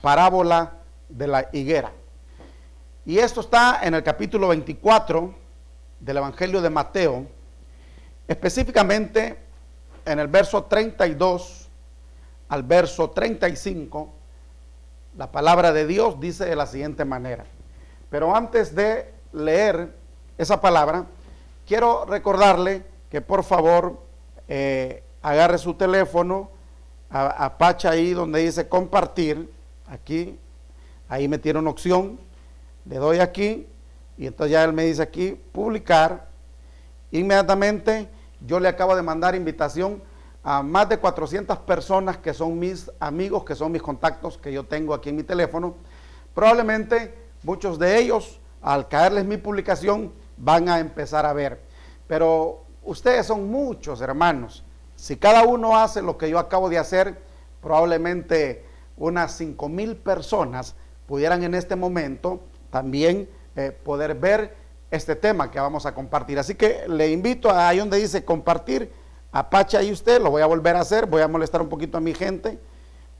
parábola de la higuera. Y esto está en el capítulo 24 del Evangelio de Mateo, específicamente en el verso 32 al verso 35. La palabra de Dios dice de la siguiente manera. Pero antes de leer esa palabra, quiero recordarle que por favor agarre su teléfono, apacha ahí donde dice compartir, aquí, ahí me tiene una opción, le doy aquí y entonces ya él me dice aquí publicar. Inmediatamente yo le acabo de mandar invitación a más de 400 personas que son mis amigos, que son mis contactos que yo tengo aquí en mi teléfono. Probablemente muchos de ellos, al caerles mi publicación, van a empezar a ver. Pero ustedes son muchos, hermanos. Si cada uno hace lo que yo acabo de hacer, probablemente unas 5,000 personas pudieran en este momento también poder ver este tema que vamos a compartir. Así que le invito a ahí donde dice compartir, apache ahí usted, lo voy a volver a hacer, voy a molestar un poquito a mi gente,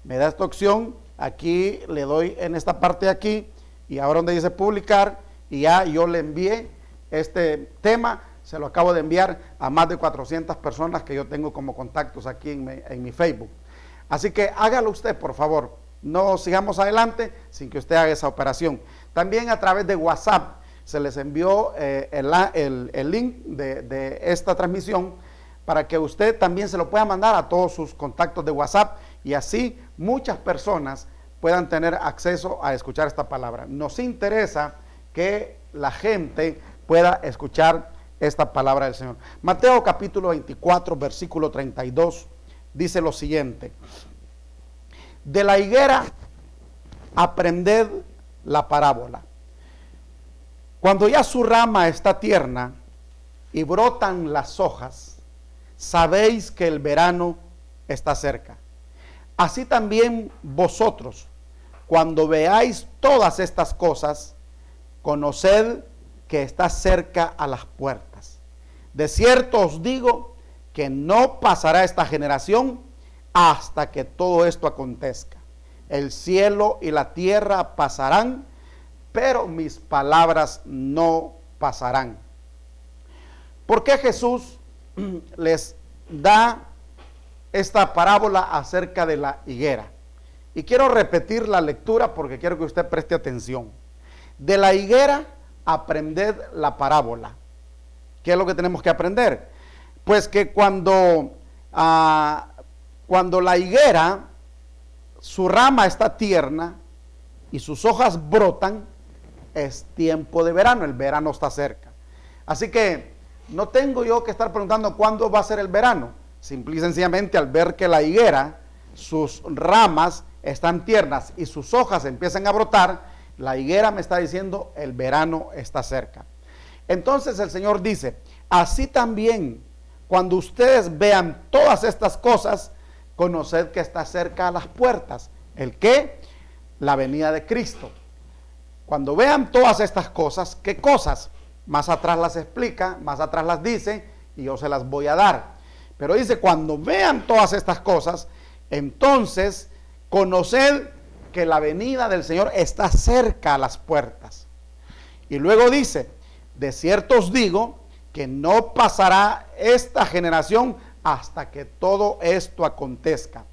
me da esta opción, aquí le doy en esta parte de aquí, y ahora donde dice publicar, y ya yo le envié este tema, se lo acabo de enviar a más de 400 personas que yo tengo como contactos aquí en mi Facebook. Así que hágalo usted, por favor, no sigamos adelante sin que usted haga esa operación. También a través de WhatsApp se les envió el link de esta transmisión para que usted también se lo pueda mandar a todos sus contactos de WhatsApp y así muchas personas puedan tener acceso a escuchar esta palabra. Nos interesa que la gente pueda escuchar esta palabra del Señor. Mateo capítulo 24, versículo 32, dice lo siguiente: de la higuera aprended la parábola. Cuando ya su rama está tierna y brotan las hojas, sabéis que el verano está cerca. Así también vosotros, cuando veáis todas estas cosas, conoced que está cerca a las puertas. De cierto os digo que no pasará esta generación hasta que todo esto acontezca. El cielo y la tierra pasarán, pero mis palabras no pasarán. ¿Por qué Jesús les da esta parábola acerca de la higuera? Y quiero repetir la lectura porque quiero que usted preste atención. De la higuera aprended la parábola. ¿Qué es lo que tenemos que aprender? Pues que cuando la higuera, su rama está tierna y sus hojas brotan, es tiempo de verano, el verano está cerca. Así que no tengo yo que estar preguntando cuándo va a ser el verano. Simple y sencillamente al ver que la higuera, sus ramas están tiernas y sus hojas empiezan a brotar, la higuera me está diciendo el verano está cerca. Entonces el Señor dice, así también cuando ustedes vean todas estas cosas, conoced que está cerca a las puertas. ¿El qué? La venida de Cristo. Cuando vean todas estas cosas, ¿qué cosas? Más atrás las explica, más atrás las dice y yo se las voy a dar. Pero dice, cuando vean todas estas cosas, entonces conoced que la venida del Señor está cerca a las puertas. Y luego dice, de cierto os digo que no pasará esta generación hasta que todo esto acontezca.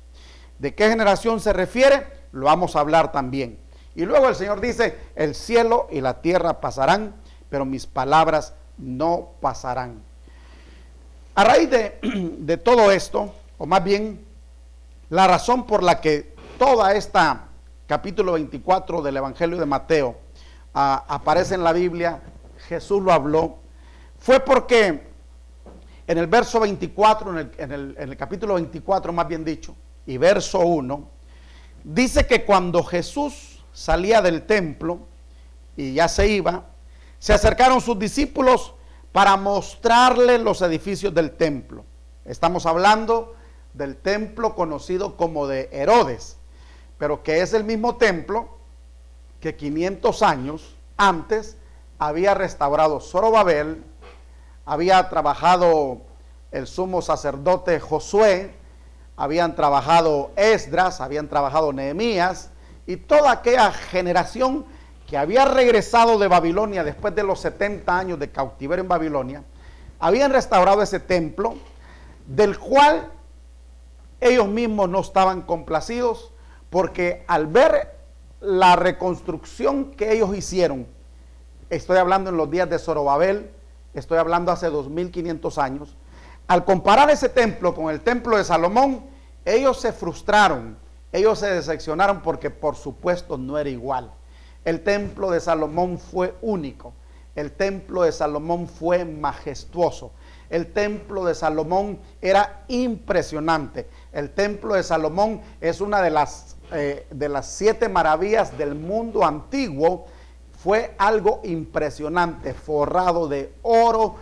¿De qué generación se refiere? Lo vamos a hablar también. Y luego el Señor dice, el cielo y la tierra pasarán, pero mis palabras no pasarán. A raíz de todo esto, o más bien, la razón por la que toda esta capítulo 24 del Evangelio de Mateo aparece en la Biblia, Jesús lo habló, fue porque en el verso 24, en el capítulo 24 más bien dicho, y verso 1, dice que cuando Jesús salía del templo y ya se iba, se acercaron sus discípulos para mostrarle los edificios del templo. Estamos hablando del templo conocido como de Herodes, pero que es el mismo templo que 500 años antes había restaurado Zorobabel, había trabajado el sumo sacerdote Josué, habían trabajado Esdras, habían trabajado Nehemías, y toda aquella generación que había regresado de Babilonia después de los 70 años de cautiverio en Babilonia, habían restaurado ese templo, del cual ellos mismos no estaban complacidos, porque al ver la reconstrucción que ellos hicieron, estoy hablando en los días de Zorobabel, estoy hablando hace 2500 años, al comparar ese templo con el templo de Salomón, ellos se frustraron, ellos se decepcionaron porque por supuesto no era igual. El templo de Salomón fue único, el templo de Salomón fue majestuoso, el templo de Salomón era impresionante. El templo de Salomón es una de las 7 maravillas del mundo antiguo. Fue algo impresionante, forrado de oro.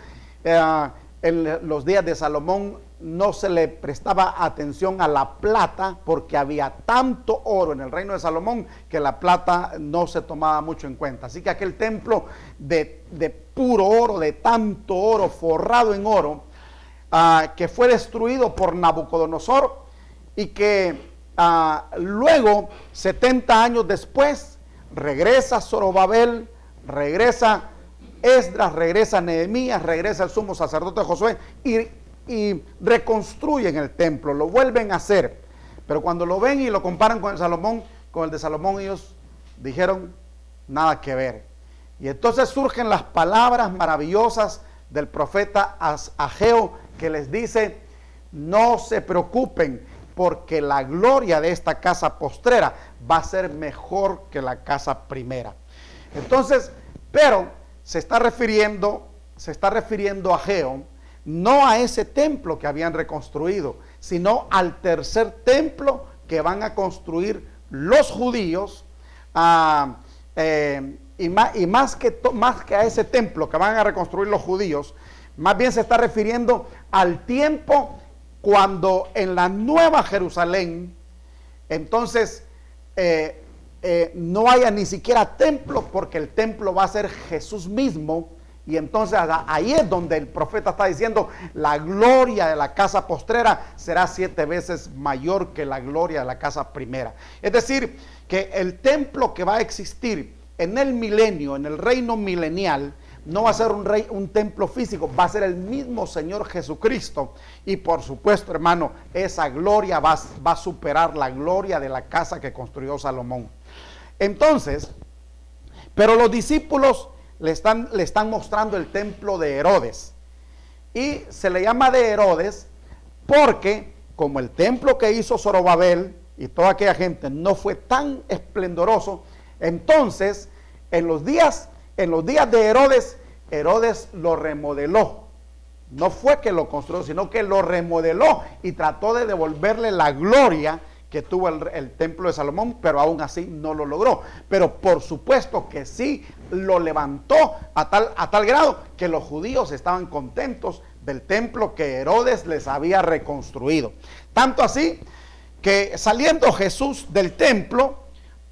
En los días de Salomón no se le prestaba atención a la plata, porque había tanto oro en el reino de Salomón que la plata no se tomaba mucho en cuenta. Así que aquel templo de puro oro, de tanto oro, forrado en oro, que fue destruido por Nabucodonosor, y que luego, 70 años después, regresa Zorobabel, regresa Esdras, regresa Nehemías, regresa el sumo sacerdote Josué y reconstruyen el templo, lo vuelven a hacer. Pero cuando lo ven y lo comparan con el de Salomón, ellos dijeron nada que ver. Y entonces surgen las palabras maravillosas del profeta Ageo, que les dice: no se preocupen, porque la gloria de esta casa postrera va a ser mejor que la casa primera. Entonces, pero se está refiriendo a Ageo, no a ese templo que habían reconstruido, sino al tercer templo que van a construir los judíos, y más que a ese templo que van a reconstruir los judíos, más bien se está refiriendo al tiempo cuando en la Nueva Jerusalén, entonces no haya ni siquiera templo, porque el templo va a ser Jesús mismo. Y entonces ahí es donde el profeta está diciendo: la gloria de la casa postrera será 7 veces mayor que la gloria de la casa primera. Es decir, que el templo que va a existir en el milenio, en el reino milenial, no va a ser un templo físico, va a ser el mismo Señor Jesucristo. Y por supuesto, hermano, esa gloria va a superar la gloria de la casa que construyó Salomón. Entonces, pero los discípulos le están mostrando el templo de Herodes, y se le llama de Herodes porque, como el templo que hizo Zorobabel y toda aquella gente no fue tan esplendoroso, entonces en los días de Herodes, Herodes lo remodeló. No fue que lo construyó, sino que lo remodeló y trató de devolverle la gloria que tuvo el templo de Salomón, pero aún así no lo logró. Pero por supuesto que sí lo levantó a tal grado que los judíos estaban contentos del templo que Herodes les había reconstruido. Tanto así que, saliendo Jesús del templo,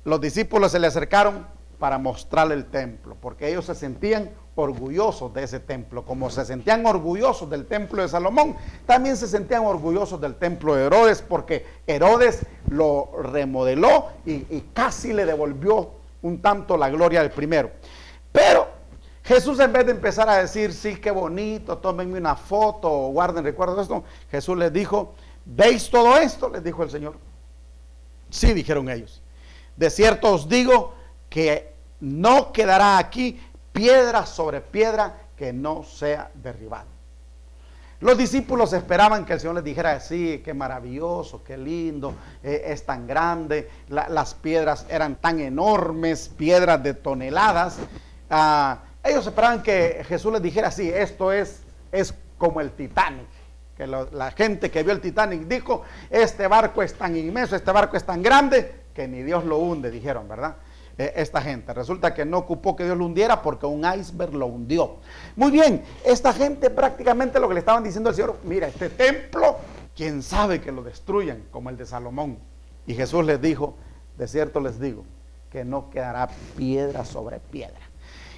los discípulos se le acercaron para mostrarle el templo, porque ellos se sentían orgullosos de ese templo. Como se sentían orgullosos del templo de Salomón, también se sentían orgullosos del templo de Herodes, porque Herodes lo remodeló y casi le devolvió un tanto la gloria del primero. Pero Jesús, en vez de empezar a decir: sí, qué bonito, tómenme una foto o guarden recuerdos de esto, Jesús les dijo: ¿veis todo esto?, les dijo el Señor. Sí, dijeron ellos. De cierto os digo que no quedará aquí piedra sobre piedra que no sea derribada. Los discípulos esperaban que el Señor les dijera: sí, qué maravilloso, qué lindo, es tan grande, las piedras eran tan enormes, piedras de toneladas. Ellos esperaban que Jesús les dijera: sí, esto es como el Titanic. Que la gente que vio el Titanic dijo: este barco es tan inmenso, este barco es tan grande que ni Dios lo hunde, dijeron, ¿verdad? Esta gente. Resulta que no ocupó que Dios lo hundiera, porque un iceberg lo hundió. Muy bien, esta gente prácticamente lo que le estaban diciendo al Señor: mira, este templo, quién sabe que lo destruyan como el de Salomón. Y Jesús les dijo: de cierto les digo que no quedará piedra sobre piedra.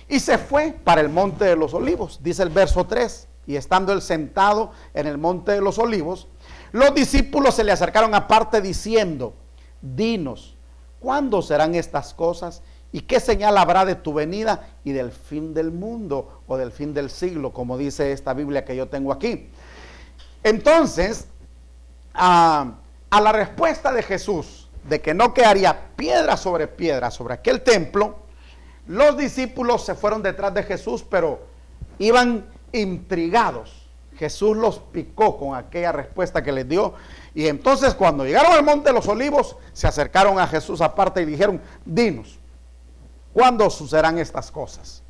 Y se fue para el monte de los olivos, dice el verso 3. Y estando él sentado en el monte de los olivos, los discípulos se le acercaron aparte diciendo: dinos, ¿cuándo serán estas cosas? ¿Y qué señal habrá de tu venida y del fin del mundo o del fin del siglo, como dice esta Biblia que yo tengo aquí? Entonces, a la respuesta de Jesús de que no quedaría piedra sobre aquel templo, los discípulos se fueron detrás de Jesús, pero iban intrigados. Jesús los picó con aquella respuesta que les dio. Y entonces cuando llegaron al monte de los olivos, se acercaron a Jesús aparte y dijeron: dinos, ¿cuándo sucederán estas cosas?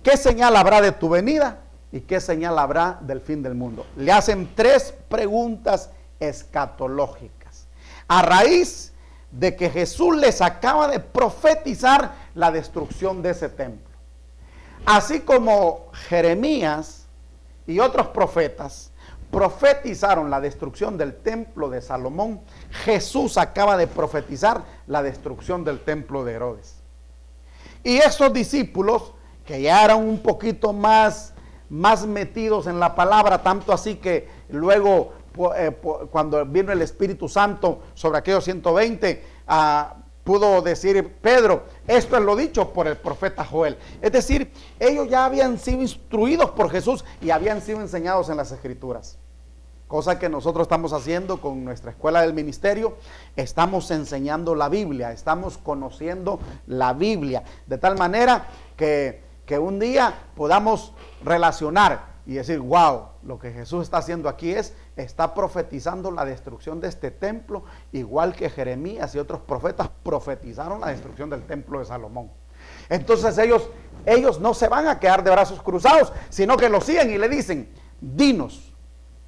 ¿Qué señal habrá de tu venida? ¿Y qué señal habrá del fin del mundo? Le hacen 3 preguntas escatológicas, a raíz de que Jesús les acaba de profetizar la destrucción de ese templo. Así como Jeremías y otros profetas profetizaron la destrucción del templo de Salomón, Jesús acaba de profetizar la destrucción del templo de Herodes. Y esos discípulos, que ya eran un poquito más metidos en la palabra, tanto así que luego cuando vino el Espíritu Santo sobre aquellos 120, pudo decir Pedro: esto es lo dicho por el profeta Joel. Es decir, ellos ya habían sido instruidos por Jesús y habían sido enseñados en las Escrituras. Cosa que nosotros estamos haciendo con nuestra escuela del ministerio. Estamos enseñando la Biblia, estamos conociendo la Biblia, de tal manera que un día podamos relacionar y decir: wow, lo que Jesús está haciendo aquí está profetizando la destrucción de este templo, igual que Jeremías y otros profetas profetizaron la destrucción del templo de Salomón. Entonces ellos no se van a quedar de brazos cruzados, sino que lo siguen y le dicen: dinos,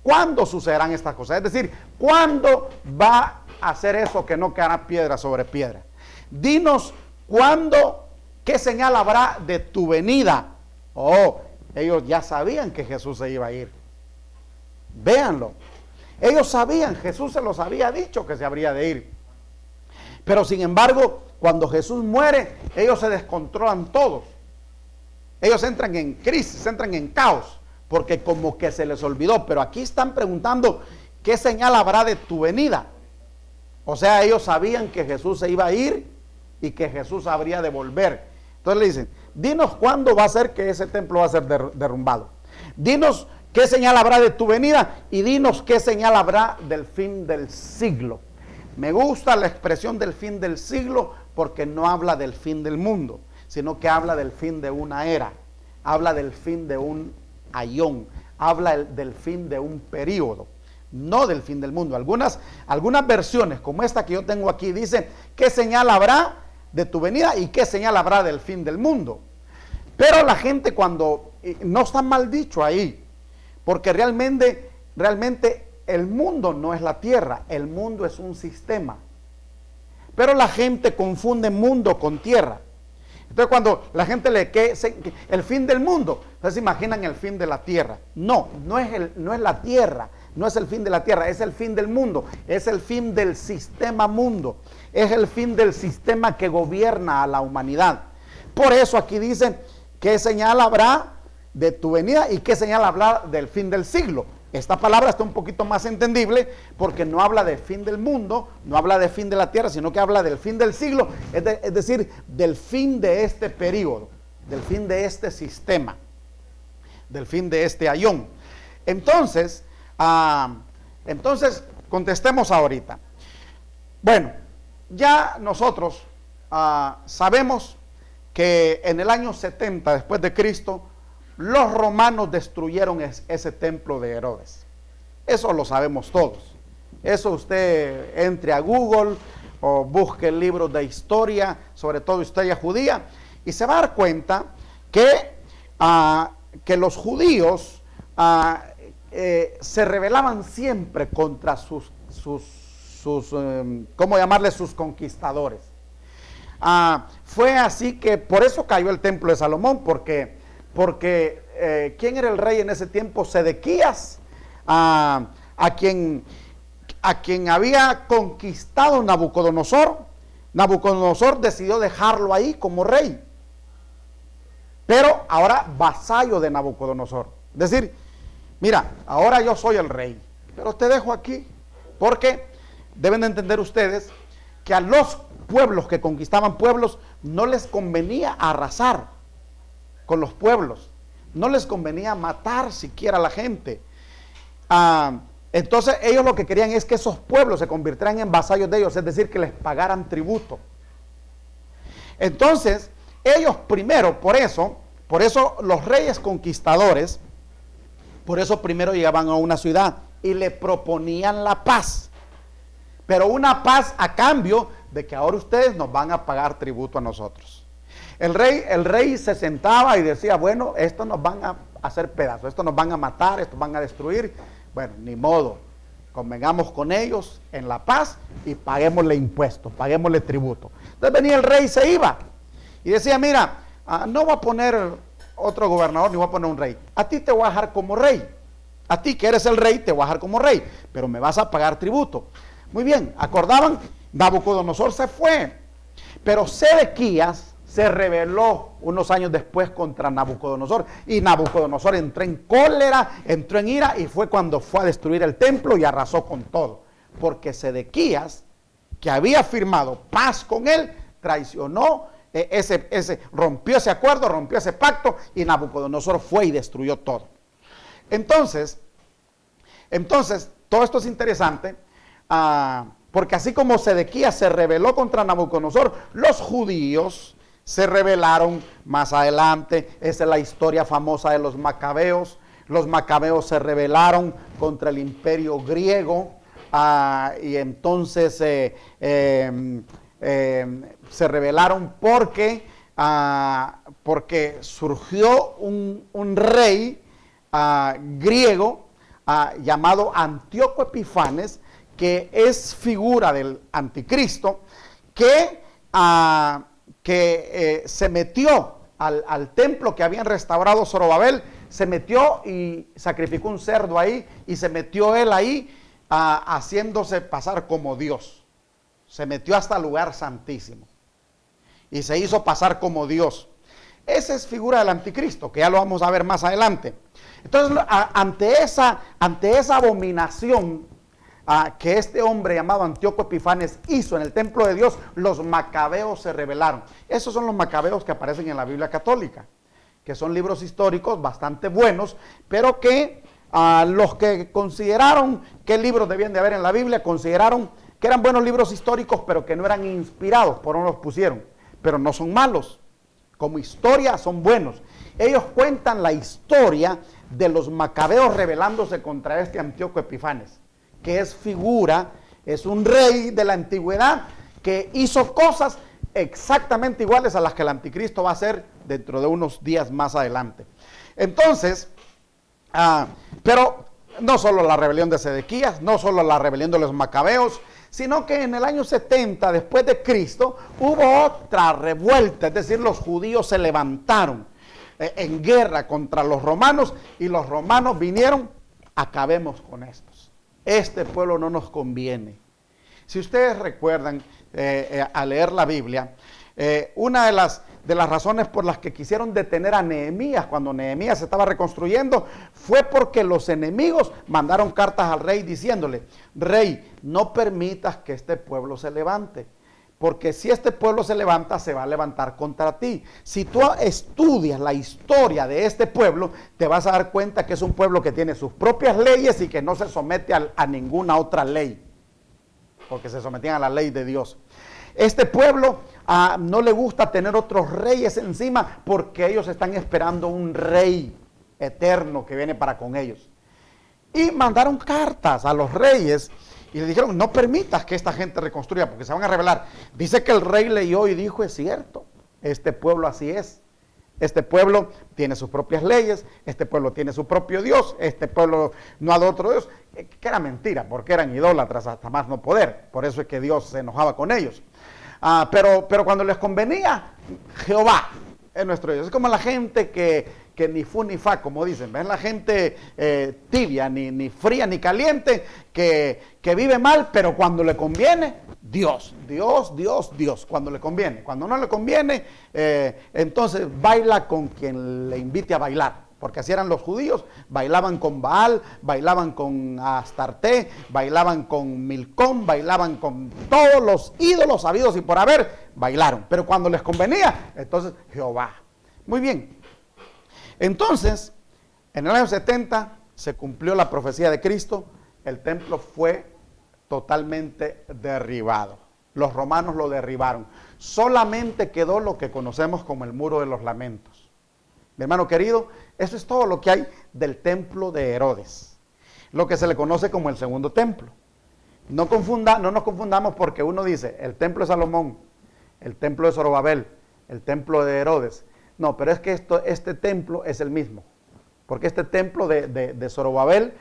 ¿cuándo sucederán estas cosas? Es decir, ¿cuándo va a hacer eso que no quedará piedra sobre piedra? Dinos, ¿cuándo? ¿Qué señal habrá de tu venida? Oh, ellos ya sabían que Jesús se iba a ir. Véanlo. Ellos sabían, Jesús se los había dicho que se habría de ir. Pero sin embargo, cuando Jesús muere, ellos se descontrolan todos. Ellos entran en crisis, entran en caos, porque como que se les olvidó. Pero aquí están preguntando: ¿qué señal habrá de tu venida? O sea, ellos sabían que Jesús se iba a ir y que Jesús habría de volver. Entonces le dicen: dinos cuándo va a ser que ese templo va a ser derrumbado. Dinos qué señal habrá de tu venida y dinos qué señal habrá del fin del siglo. Me gusta la expresión del fin del siglo porque no habla del fin del mundo, sino que habla del fin de una era, habla del fin de un ayón, habla del fin de un periodo, no del fin del mundo. Algunas versiones como esta que yo tengo aquí dicen: ¿qué señal habrá de tu venida y qué señal habrá del fin del mundo? Pero la gente, cuando no está mal dicho ahí, porque realmente el mundo no es la tierra, el mundo es un sistema. Pero la gente confunde mundo con tierra. Entonces cuando la gente el fin del mundo, entonces imaginan el fin de la tierra. No es la tierra, no es el fin de la tierra, es el fin del mundo, es el fin del sistema mundo, es el fin del sistema que gobierna a la humanidad. Por eso aquí dice: ¿qué señal habrá de tu venida y qué señal habrá del fin del siglo? Esta palabra está un poquito más entendible porque no habla de fin del mundo, no habla de fin de la tierra, sino que habla del fin del siglo, es decir, del fin de este periodo, del fin de este sistema, del fin de este ayón. Entonces contestemos ahorita. Bueno, ya nosotros sabemos que en el año 70 después de Cristo, los romanos destruyeron ese templo de Herodes. Eso lo sabemos todos. Eso usted entre a Google o busque libros de historia, sobre todo historia judía, y se va a dar cuenta que los judíos se rebelaban siempre contra sus ¿cómo llamarles? Sus conquistadores. Fue así que por eso cayó el templo de Salomón, porque ¿quién era el rey en ese tiempo? Sedequías, a quien había conquistado Nabucodonosor. Nabucodonosor decidió dejarlo ahí como rey, pero ahora vasallo de Nabucodonosor. Es decir, mira, ahora yo soy el rey, pero te dejo aquí, porque deben de entender ustedes que a los pueblos que conquistaban pueblos, no les convenía arrasar con los pueblos, no les convenía matar siquiera a la gente. Entonces ellos lo que querían es que esos pueblos se convirtieran en vasallos de ellos, es decir, que les pagaran tributo. Entonces ellos primero, por eso los reyes conquistadores, por eso primero llegaban a una ciudad y le proponían la paz, pero una paz a cambio de que ahora ustedes nos van a pagar tributo a nosotros. El rey se sentaba y decía, bueno, esto nos van a hacer pedazos, esto nos van a matar, esto van a destruir. Bueno, ni modo, convengamos con ellos en la paz y paguémosle impuestos, paguémosle tributo. Entonces venía el rey y se iba y decía, mira, no voy a poner otro gobernador ni voy a poner un rey, a ti te voy a dejar como rey, a ti que eres el rey te voy a dejar como rey, pero me vas a pagar tributo. Muy bien, acordaban, Nabucodonosor se fue, pero Sedequías se rebeló unos años después contra Nabucodonosor, y Nabucodonosor entró en cólera, entró en ira, y fue cuando fue a destruir el templo y arrasó con todo, porque Sedequías, que había firmado paz con él, traicionó, rompió ese acuerdo, rompió ese pacto, y Nabucodonosor fue y destruyó todo. Entonces, todo esto es interesante, porque así como Sedequías se rebeló contra Nabucodonosor, los judíos se rebelaron más adelante. Esa es la historia famosa de los macabeos. Los macabeos se rebelaron contra el imperio griego, y entonces se rebelaron porque surgió un rey griego llamado Antíoco Epifanes, que es figura del anticristo, que se metió al templo que habían restaurado Zorobabel, se metió y sacrificó un cerdo ahí, y se metió él ahí haciéndose pasar como Dios. Se metió hasta el lugar santísimo y se hizo pasar como Dios. Esa es figura del anticristo, que ya lo vamos a ver más adelante. Entonces, ante esa abominación que este hombre llamado Antíoco Epifanes hizo en el templo de Dios, los macabeos se rebelaron. Esos son los macabeos que aparecen en la Biblia católica, que son libros históricos bastante buenos, pero que los que consideraron qué libros debían de haber en la Biblia, consideraron que eran buenos libros históricos, pero que no eran inspirados, por no los pusieron. Pero no son malos, como historia son buenos. Ellos cuentan la historia de los macabeos rebelándose contra este Antíoco Epifanes, que es figura, es un rey de la antigüedad que hizo cosas exactamente iguales a las que el anticristo va a hacer dentro de unos días más adelante. Entonces, pero no solo la rebelión de Sedequías, no solo la rebelión de los macabeos, sino que en el año 70 después de Cristo hubo otra revuelta, es decir, los judíos se levantaron en guerra contra los romanos, y los romanos vinieron, acabemos con estos. Este pueblo no nos conviene. Si ustedes recuerdan al leer la Biblia, una de las razones por las que quisieron detener a Nehemías cuando Nehemías se estaba reconstruyendo fue porque los enemigos mandaron cartas al rey diciéndole: rey, no permitas que este pueblo se levante, porque si este pueblo se levanta, se va a levantar contra ti. Si tú estudias la historia de este pueblo, te vas a dar cuenta que es un pueblo que tiene sus propias leyes y que no se somete a ninguna otra ley, porque se sometían a la ley de Dios. Este pueblo no le gusta tener otros reyes encima, porque ellos están esperando un rey eterno que viene para con ellos. Y mandaron cartas a los reyes y le dijeron: no permitas que esta gente reconstruya, porque se van a rebelar. Dice que el rey leyó y dijo: es cierto, este pueblo así es. Este pueblo tiene sus propias leyes, este pueblo tiene su propio Dios, este pueblo no adora otro Dios. Que era mentira, porque eran idólatras hasta más no poder. Por eso es que Dios se enojaba con ellos. Pero cuando les convenía, Jehová es nuestro Dios. Es como la gente que ni fu ni fa, como dicen. Es la gente tibia, ni fría ni caliente, que vive mal, pero cuando le conviene, Dios. Cuando le conviene. Cuando no le conviene, entonces baila con quien le invite a bailar. porque así eran los judíos, bailaban con Baal, bailaban con Astarte, bailaban con Milcom, bailaban con todos los ídolos habidos y por haber, bailaron. Pero cuando les convenía, entonces Jehová. Muy bien. Entonces, en el año 70 se cumplió la profecía de Cristo, el templo fue totalmente derribado. Los romanos lo derribaron. Solamente quedó lo que conocemos como el Muro de los Lamentos. Mi hermano querido, eso es todo lo que hay del templo de Herodes, lo que se le conoce como el segundo templo. No nos confundamos porque uno dice el templo de Salomón, el templo de Zorobabel, el templo de Herodes. No, pero es que este templo es el mismo, porque este templo de Zorobabel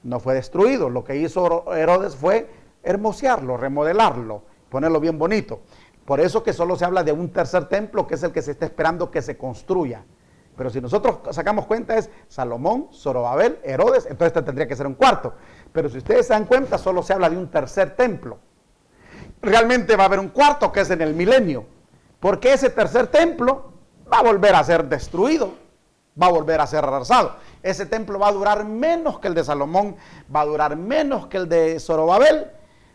no fue destruido. Lo que hizo Herodes fue hermosearlo, remodelarlo, ponerlo bien bonito. Por eso que solo se habla de un tercer templo, que es el que se está esperando que se construya. Pero si nosotros sacamos cuenta es Salomón, Zorobabel, Herodes, entonces este tendría que ser un cuarto. Pero si ustedes se dan cuenta, solo se habla de un tercer templo. Realmente va a haber un cuarto que es en el milenio, porque ese tercer templo va a volver a ser destruido, va a volver a ser arrasado. Ese templo va a durar menos que el de Salomón, va a durar menos que el de Zorobabel,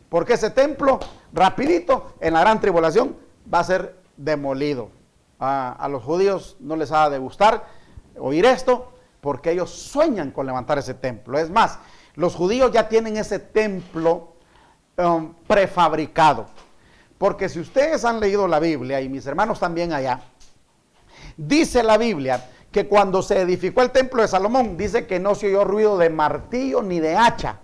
porque ese templo, rapidito, en la gran tribulación, va a ser demolido. A los judíos no les ha de gustar oír esto, porque ellos sueñan con levantar ese templo. Es más, los judíos ya tienen ese templo prefabricado. Porque si ustedes han leído la Biblia, y mis hermanos también allá, dice la Biblia que cuando se edificó el templo de Salomón, dice que no se oyó ruido de martillo ni de hacha.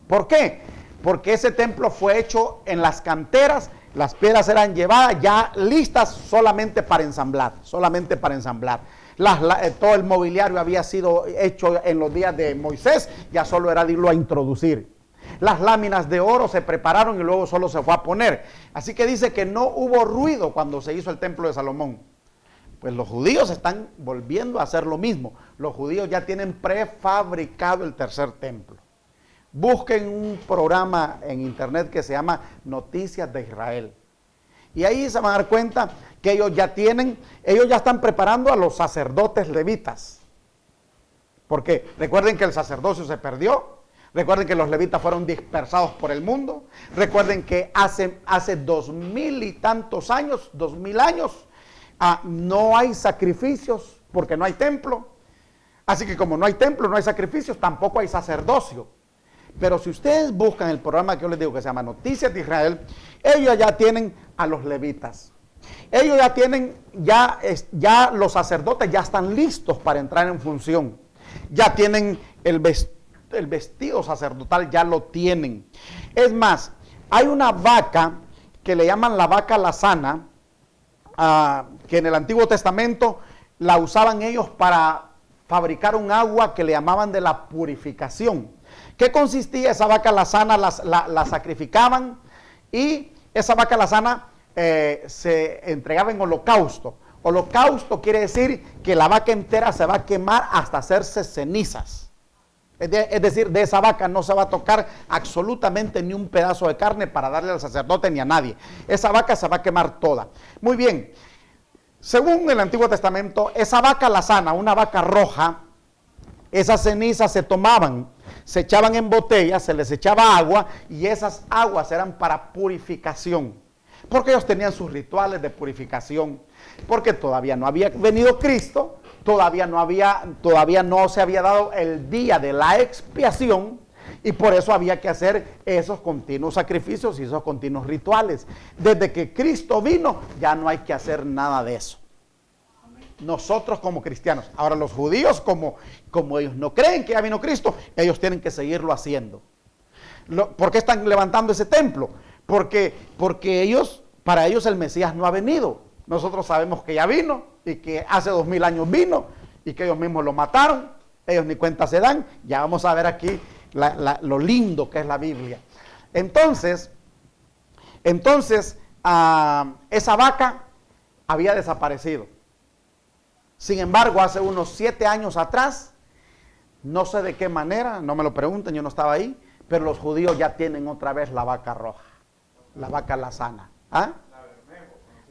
¿Por qué? Porque ese templo fue hecho en las canteras, las piedras eran llevadas ya listas solamente para ensamblar, todo el mobiliario había sido hecho en los días de Moisés, ya solo era irlo a introducir. Las láminas de oro se prepararon y luego solo se fue a poner. Así que dice que no hubo ruido cuando se hizo el templo de Salomón. Pues los judíos están volviendo a hacer lo mismo. Los judíos ya tienen prefabricado el tercer templo. Busquen un programa en internet que se llama Noticias de Israel. Y ahí se van a dar cuenta que ellos ya están preparando a los sacerdotes levitas. Porque recuerden que el sacerdocio se perdió. Recuerden que los levitas fueron dispersados por el mundo. Recuerden que hace 2000 y tantos años, 2000 años, no hay sacrificios porque no hay templo. Así que como no hay templo, no hay sacrificios, tampoco hay sacerdocio. Pero si ustedes buscan el programa que yo les digo que se llama Noticias de Israel, ellos ya tienen a los levitas. Ellos ya tienen, ya los sacerdotes ya están listos para entrar en función. Ya tienen el vestido sacerdotal, ya lo tienen. Es más, hay una vaca que le llaman la vaca lazana, que en el Antiguo Testamento la usaban ellos para fabricar un agua que le llamaban de la purificación. ¿Qué consistía esa vaca lazana? La sacrificaban y esa vaca lazana se entregaba en holocausto. Holocausto quiere decir que la vaca entera se va a quemar hasta hacerse cenizas. Es decir, de esa vaca no se va a tocar absolutamente ni un pedazo de carne para darle al sacerdote ni a nadie. Esa vaca se va a quemar toda. Muy bien, según el Antiguo Testamento, esa vaca lazana, una vaca roja, esas cenizas se tomaban, se echaban en botellas, se les echaba agua y esas aguas eran para purificación. Porque ellos tenían sus rituales de purificación, porque todavía no había venido Cristo, todavía no se había dado el día de la expiación y por eso había que hacer esos continuos sacrificios y esos continuos rituales. Desde que Cristo vino ya no hay que hacer nada de eso. Nosotros como cristianos, ahora los judíos como ellos no creen que ya vino Cristo, ellos tienen que seguirlo haciendo. ¿Por qué están levantando ese templo? Porque para ellos el Mesías no ha venido. Nosotros sabemos que ya vino y que hace 2000 años vino y que ellos mismos lo mataron. Ellos ni cuenta se dan. Ya vamos a ver aquí lo lindo que es la Biblia. Entonces, esa vaca había desaparecido. Sin embargo, hace unos 7 años atrás, no sé de qué manera, no me lo pregunten, yo no estaba ahí, pero los judíos ya tienen otra vez la vaca roja, la vaca lazana. ¿Ah?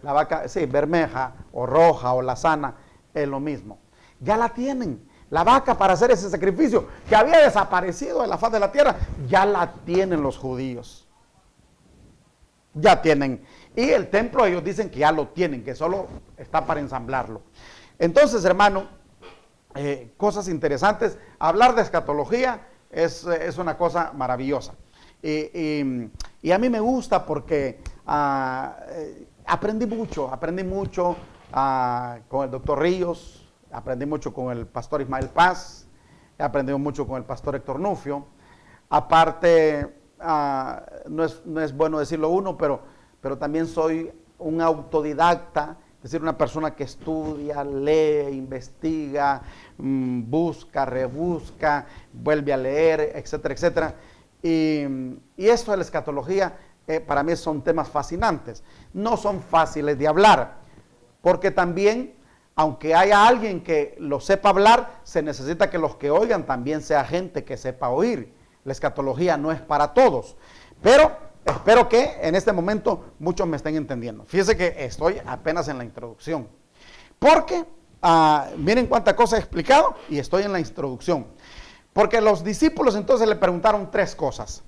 La vaca, sí, bermeja o roja o lazana, es lo mismo. Ya la tienen. La vaca para hacer ese sacrificio que había desaparecido de la faz de la tierra, ya la tienen los judíos. Ya tienen. Y el templo ellos dicen que ya lo tienen, que solo está para ensamblarlo. Entonces, hermano, cosas interesantes. Hablar de escatología es una cosa maravillosa. Y a mí me gusta porque aprendí mucho con el doctor Ríos, aprendí mucho con el pastor Ismael Paz, he aprendido mucho con el pastor Héctor Nufio. Aparte, no es bueno decirlo uno, pero también soy un autodidacta, es decir, una persona que estudia, lee, investiga, busca, rebusca, vuelve a leer, etcétera, etcétera. Y esto de la escatología, para mí son temas fascinantes. No son fáciles de hablar, porque también, aunque haya alguien que lo sepa hablar, se necesita que los que oigan también sea gente que sepa oír. La escatología no es para todos, pero espero que en este momento muchos me estén entendiendo. Fíjense que estoy apenas en la introducción, porque miren cuánta cosa he explicado y estoy en la introducción. Porque los discípulos entonces le preguntaron tres cosas.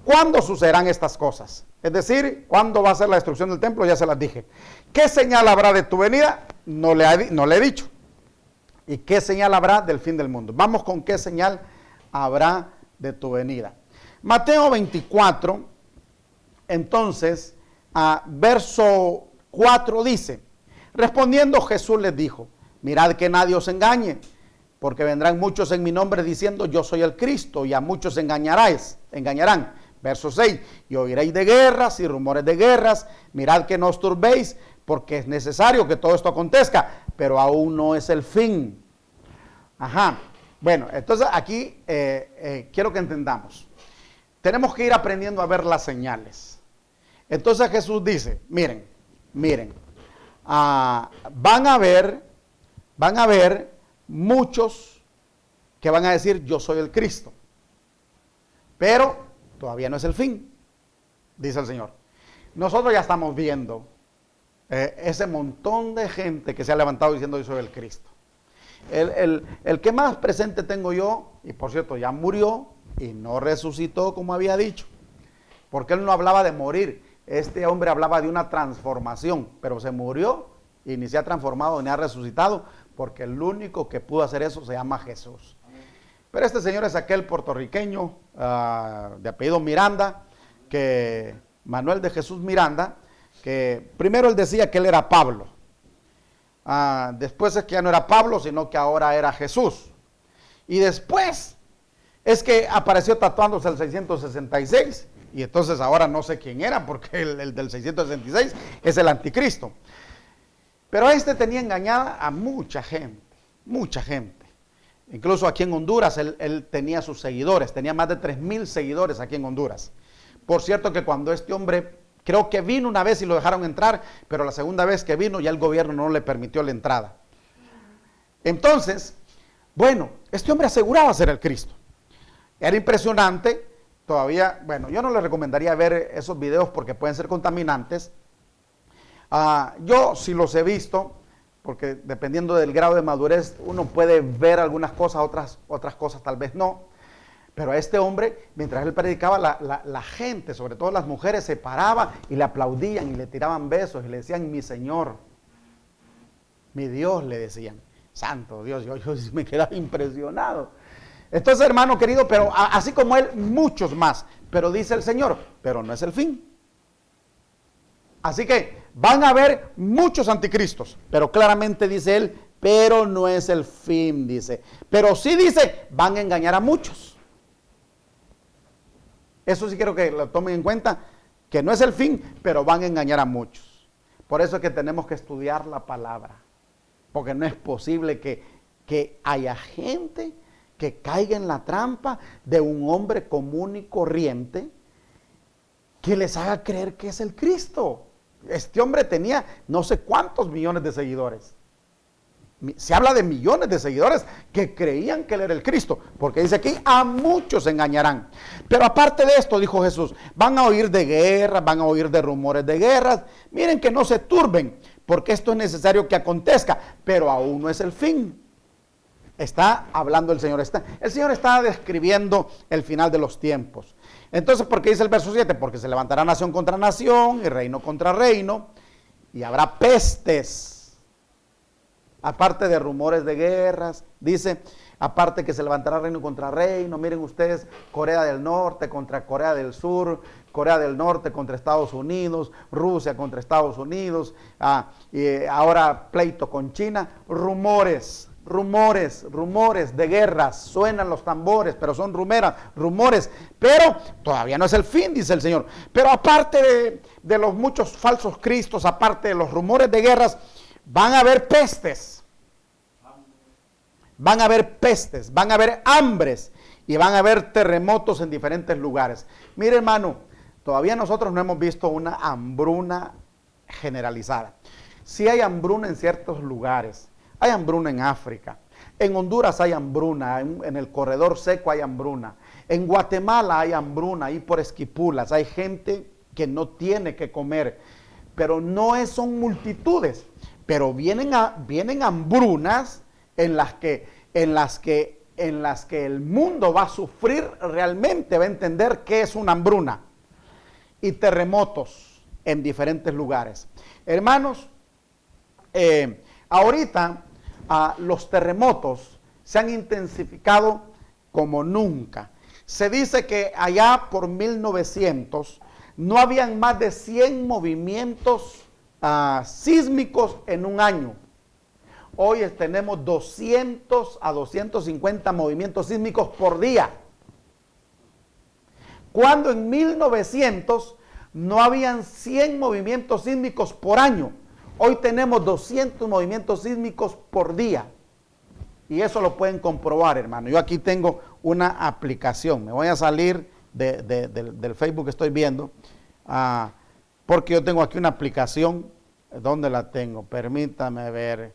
¿Cuándo sucederán estas cosas? Es decir, ¿cuándo va a ser la destrucción del templo? Ya se las dije. ¿Qué señal habrá de tu venida? No le he dicho. ¿Y qué señal habrá del fin del mundo? Vamos con qué señal habrá de tu venida. Mateo 24, entonces, verso 4 dice, respondiendo Jesús les dijo, mirad que nadie os engañe, porque vendrán muchos en mi nombre diciendo yo soy el Cristo, y a muchos engañarán. Verso 6, y oiréis de guerras y rumores de guerras, mirad que no os turbéis, porque es necesario que todo esto acontezca, pero aún no es el fin. Bueno, entonces aquí quiero que entendamos, tenemos que ir aprendiendo a ver las señales. Entonces Jesús dice, miren, van a haber muchos que van a decir yo soy el Cristo, pero todavía no es el fin, dice el Señor. Nosotros ya estamos viendo ese montón de gente que se ha levantado diciendo yo soy el Cristo. El que más presente tengo yo, y por cierto ya murió y no resucitó como había dicho, porque él no hablaba de morir, este hombre hablaba de una transformación, pero se murió y ni se ha transformado ni ha resucitado, porque el único que pudo hacer eso se llama Jesús. Pero este señor es aquel puertorriqueño de apellido Miranda, que Manuel de Jesús Miranda, que primero él decía que él era Pablo, después es que ya no era Pablo, sino que ahora era Jesús, y después es que apareció tatuándose el 666, y entonces ahora no sé quién era, porque el del 666 es el anticristo. Pero este tenía engañada a mucha gente. Incluso aquí en Honduras, él tenía sus seguidores, tenía más de 3,000 seguidores aquí en Honduras. Por cierto que cuando este hombre, creo que vino una vez y lo dejaron entrar, pero la segunda vez que vino ya el gobierno no le permitió la entrada. Entonces, bueno, este hombre aseguraba ser el Cristo. Era impresionante, todavía, bueno, yo no le recomendaría ver esos videos porque pueden ser contaminantes. Yo sí los he visto, porque dependiendo del grado de madurez uno puede ver algunas cosas, otras cosas tal vez no. Pero a este hombre, mientras él predicaba, la gente, sobre todo las mujeres, se paraba y le aplaudían y le tiraban besos y le decían, mi Señor, mi Dios, le decían. Santo Dios, yo me quedaba impresionado. Entonces, hermano querido, pero así como él, muchos más. Pero dice el Señor, pero no es el fin. Así que van a haber muchos anticristos, pero claramente dice él, pero no es el fin, dice. Pero sí dice, van a engañar a muchos. Eso sí quiero que lo tomen en cuenta, que no es el fin, pero van a engañar a muchos. Por eso es que tenemos que estudiar la palabra, porque no es posible que haya gente que caiga en la trampa de un hombre común y corriente que les haga creer que es el Cristo. Este hombre tenía no sé cuántos millones de seguidores. Se habla de millones de seguidores que creían que él era el Cristo, porque dice aquí, a muchos engañarán. Pero aparte de esto, dijo Jesús, van a oír de guerras, van a oír de rumores de guerras. Miren que no se turben, porque esto es necesario que acontezca, pero aún no es el fin. Está hablando el Señor. El Señor está describiendo el final de los tiempos. Entonces, ¿por qué dice el verso 7? Porque se levantará nación contra nación y reino contra reino, y habrá pestes, aparte de rumores de guerras. Dice, aparte que se levantará reino contra reino. Miren ustedes, Corea del Norte contra Corea del Sur, Corea del Norte contra Estados Unidos, Rusia contra Estados Unidos, y ahora pleito con China. Rumores de guerras, suenan los tambores, pero son rumores, pero todavía no es el fin, dice el Señor. Pero aparte de los muchos falsos cristos, aparte de los rumores de guerras, van a haber pestes, van a haber hambres y van a haber terremotos en diferentes lugares. Mire, hermano, todavía nosotros no hemos visto una hambruna generalizada. Sí hay hambruna en ciertos lugares. Hay hambruna en África, en Honduras hay hambruna, en el corredor seco hay hambruna, en Guatemala hay hambruna, ahí por Esquipulas, hay gente que no tiene que comer, pero son multitudes, pero vienen hambrunas en las que el mundo va a sufrir realmente, va a entender qué es una hambruna, y terremotos en diferentes lugares. Hermanos, ahorita los terremotos se han intensificado como nunca. Se dice que allá por 1900 no habían más de 100 movimientos sísmicos en un año. Hoy tenemos 200 a 250 movimientos sísmicos por día. Cuando en 1900 no habían 100 movimientos sísmicos por año. Hoy tenemos 200 movimientos sísmicos por día. Y eso lo pueden comprobar, hermano. Yo aquí tengo una aplicación. Me voy a salir del Facebook que estoy viendo. Porque yo tengo aquí una aplicación. ¿Dónde la tengo? Permítame ver.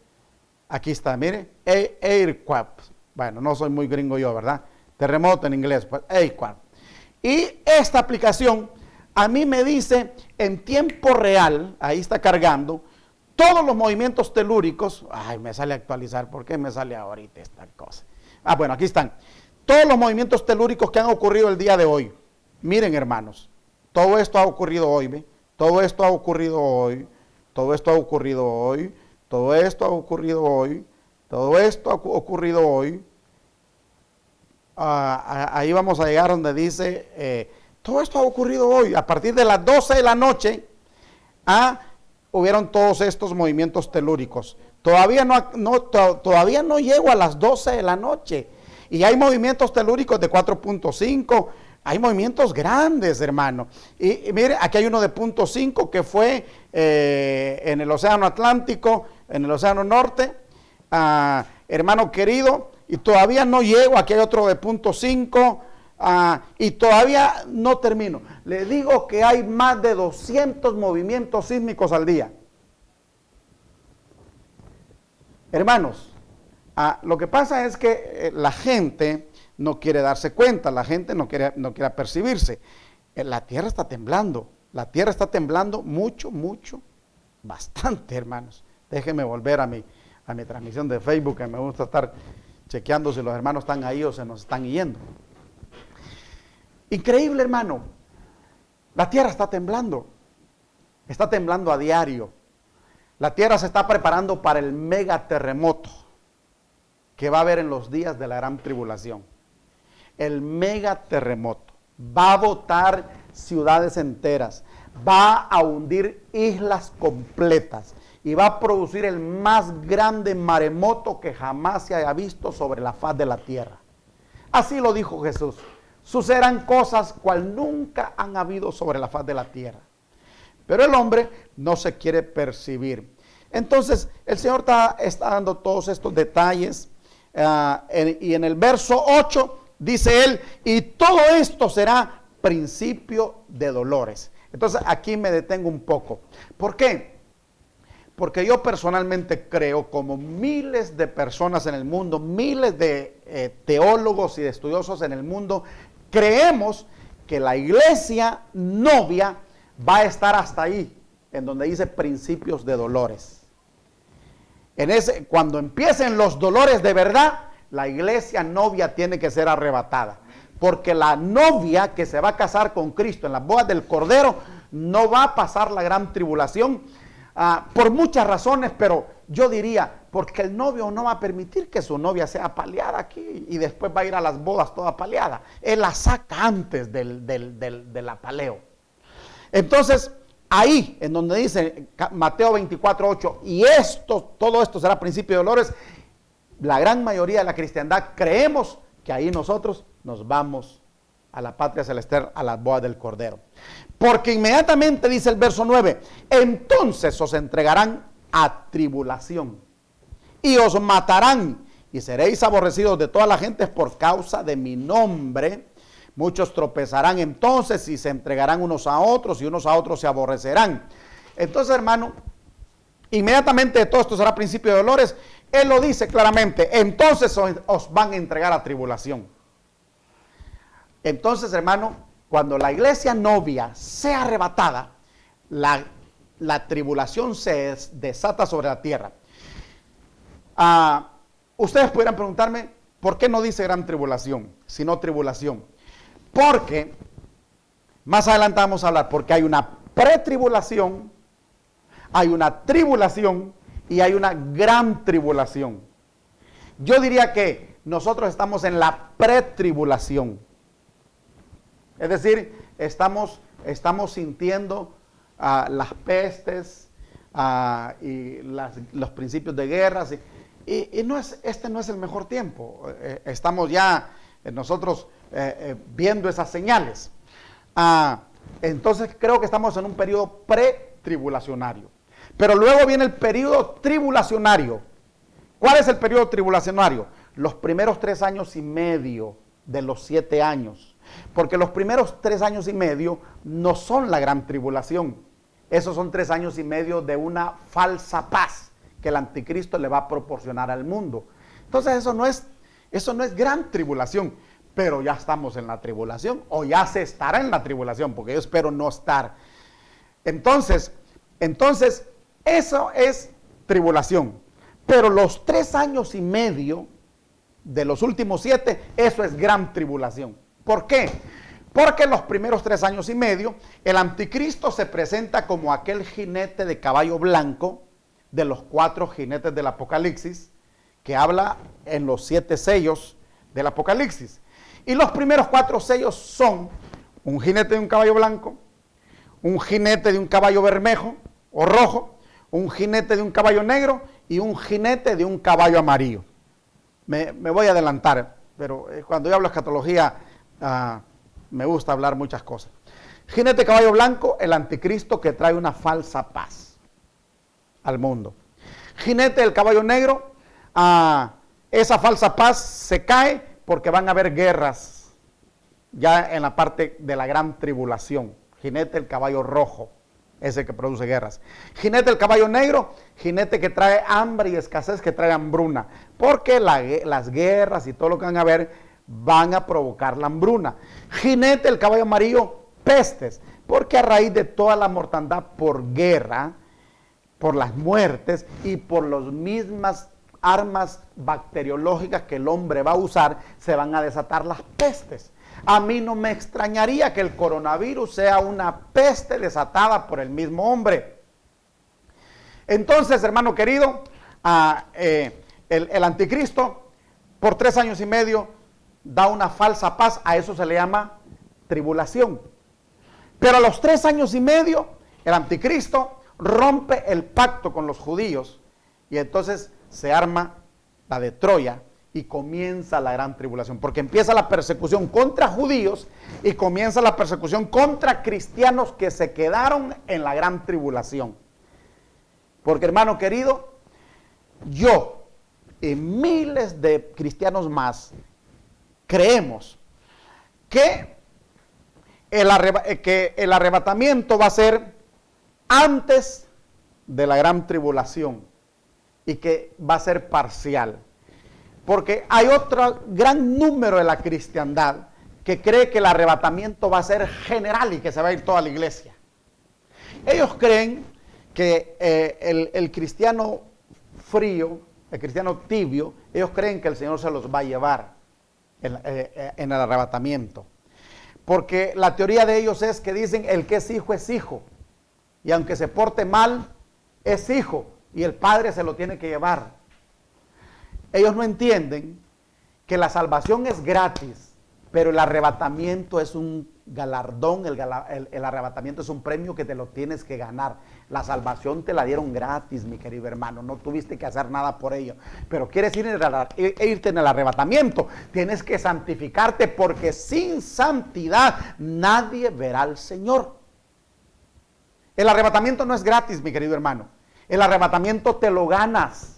Aquí está, mire. Earthquake. Bueno, no soy muy gringo yo, ¿verdad? Terremoto en inglés. Pues Earthquake. Y esta aplicación a mí me dice en tiempo real, ahí está cargando, todos los movimientos telúricos. Ay, me sale actualizar. ¿Por qué me sale ahorita esta cosa? Bueno, aquí están. Todos los movimientos telúricos que han ocurrido el día de hoy. Miren, hermanos. Todo esto ha ocurrido hoy, ¿ve? Todo esto ha ocurrido hoy. Todo esto ha ocurrido hoy. Todo esto ha ocurrido hoy. Todo esto ha ocurrido hoy. Ahí vamos a llegar donde dice, todo esto ha ocurrido hoy. A partir de las 12 de la noche, hubieron todos estos movimientos telúricos. Todavía no llego a las 12 de la noche. Y hay movimientos telúricos de 4.5. Hay movimientos grandes, hermano. Y mire, aquí hay uno de 0.5 que fue en el Océano Atlántico, en el Océano Norte. Hermano querido, y todavía no llego. Aquí hay otro de 0.5. Y todavía no termino. Le digo que hay más de 200 movimientos sísmicos al día. Hermanos, lo que pasa es que la gente no quiere darse cuenta, la gente no quiere percibirse. La tierra está temblando mucho, bastante, hermanos. Déjenme volver a mi transmisión de Facebook, que me gusta estar chequeando si los hermanos están ahí o se nos están yendo. Increíble, hermano. La tierra está temblando a diario. La tierra se está preparando para el megaterremoto que va a haber en los días de la gran tribulación. El megaterremoto va a botar ciudades enteras, va a hundir islas completas y va a producir el más grande maremoto que jamás se haya visto sobre la faz de la tierra. Así lo dijo Jesús. Sucederán cosas cual nunca han habido sobre la faz de la tierra. Pero el hombre no se quiere percibir. Entonces, el Señor está dando todos estos detalles. Y en el verso 8 dice él, y todo esto será principio de dolores. Entonces, aquí me detengo un poco. ¿Por qué? Porque yo personalmente creo, como miles de personas en el mundo, miles de teólogos y de estudiosos en el mundo, creemos que la iglesia novia va a estar hasta ahí, en donde dice principios de dolores. Cuando empiecen los dolores de verdad, la iglesia novia tiene que ser arrebatada. Porque la novia que se va a casar con Cristo en las bodas del Cordero no va a pasar la gran tribulación por muchas razones, pero yo diría, porque el novio no va a permitir que su novia sea apaleada aquí y después va a ir a las bodas toda apaleada. Él la saca antes del apaleo. Entonces, ahí en donde dice Mateo 24:8, y todo esto será principio de dolores, la gran mayoría de la cristiandad creemos que ahí nosotros nos vamos a la patria celestial, a las bodas del Cordero. Porque inmediatamente dice el verso 9, entonces os entregarán a tribulación y os matarán y seréis aborrecidos de toda la gente por causa de mi nombre. Muchos tropezarán entonces y se entregarán unos a otros y unos a otros se aborrecerán. Entonces, hermano, inmediatamente de todo esto será principio de dolores. Él lo dice claramente, entonces os van a entregar a tribulación. Entonces, hermano, cuando la iglesia novia sea arrebatada, la tribulación se desata sobre la tierra. Ustedes pudieran preguntarme, ¿por qué no dice gran tribulación, sino tribulación? Porque, más adelante vamos a hablar, porque hay una pretribulación, hay una tribulación y hay una gran tribulación. Yo diría que nosotros estamos en la pretribulación. Es decir, estamos sintiendo las pestes y los principios de guerras. Y este no es el mejor tiempo. Estamos ya nosotros viendo esas señales. Entonces creo que estamos en un periodo pretribulacionario. Pero luego viene el periodo tribulacionario. ¿Cuál es el periodo tribulacionario? Los primeros 3 años y medio de los 7 años. Porque los primeros 3 años y medio no son la gran tribulación. Esos son 3 años y medio de una falsa paz que el anticristo le va a proporcionar al mundo. Entonces eso no es gran tribulación, pero ya estamos en la tribulación, o ya se estará en la tribulación, porque yo espero no estar. Entonces eso es tribulación. Pero los 3 años y medio de los últimos 7, eso es gran tribulación. ¿Por qué? Porque en los primeros 3 años y medio, el anticristo se presenta como aquel jinete de caballo blanco de los 4 jinetes del Apocalipsis, que habla en los 7 sellos del Apocalipsis. Y los primeros 4 sellos son un jinete de un caballo blanco, un jinete de un caballo bermejo o rojo, un jinete de un caballo negro y un jinete de un caballo amarillo. Me voy a adelantar, pero cuando yo hablo de escatología, me gusta hablar muchas cosas. Jinete de caballo blanco, el anticristo que trae una falsa paz al mundo. Jinete del caballo negro, esa falsa paz se cae porque van a haber guerras ya en la parte de la gran tribulación. Jinete del caballo rojo, ese que produce guerras. Jinete del caballo negro, jinete que trae hambre y escasez, que trae hambruna, porque las guerras y todo lo que van a haber van a provocar la hambruna. Jinete del caballo amarillo, pestes, porque a raíz de toda la mortandad por guerra, por las muertes y por las mismas armas bacteriológicas que el hombre va a usar, se van a desatar las pestes. A mí no me extrañaría que el coronavirus sea una peste desatada por el mismo hombre. Entonces, hermano querido, el anticristo por 3 años y medio da una falsa paz, a eso se le llama tribulación. Pero a los 3 años y medio, el anticristo rompe el pacto con los judíos y entonces se arma la de Troya y comienza la gran tribulación, porque empieza la persecución contra judíos y comienza la persecución contra cristianos que se quedaron en la gran tribulación. Porque, hermano querido, yo y miles de cristianos más creemos que el arrebatamiento va a ser antes de la gran tribulación y que va a ser parcial. Porque hay otro gran número de la cristiandad que cree que el arrebatamiento va a ser general y que se va a ir toda la iglesia. Ellos creen que el cristiano frío, el cristiano tibio, ellos creen que el Señor se los va a llevar en el arrebatamiento. Porque la teoría de ellos es que dicen, el que es hijo, y aunque se porte mal, es hijo, y el padre se lo tiene que llevar. Ellos no entienden que la salvación es gratis, pero el arrebatamiento es un galardón, el arrebatamiento es un premio que te lo tienes que ganar. La salvación te la dieron gratis, mi querido hermano, no tuviste que hacer nada por ello. Pero quieres irte en el arrebatamiento, tienes que santificarte, porque sin santidad nadie verá al Señor. El arrebatamiento no es gratis, mi querido hermano. El arrebatamiento te lo ganas.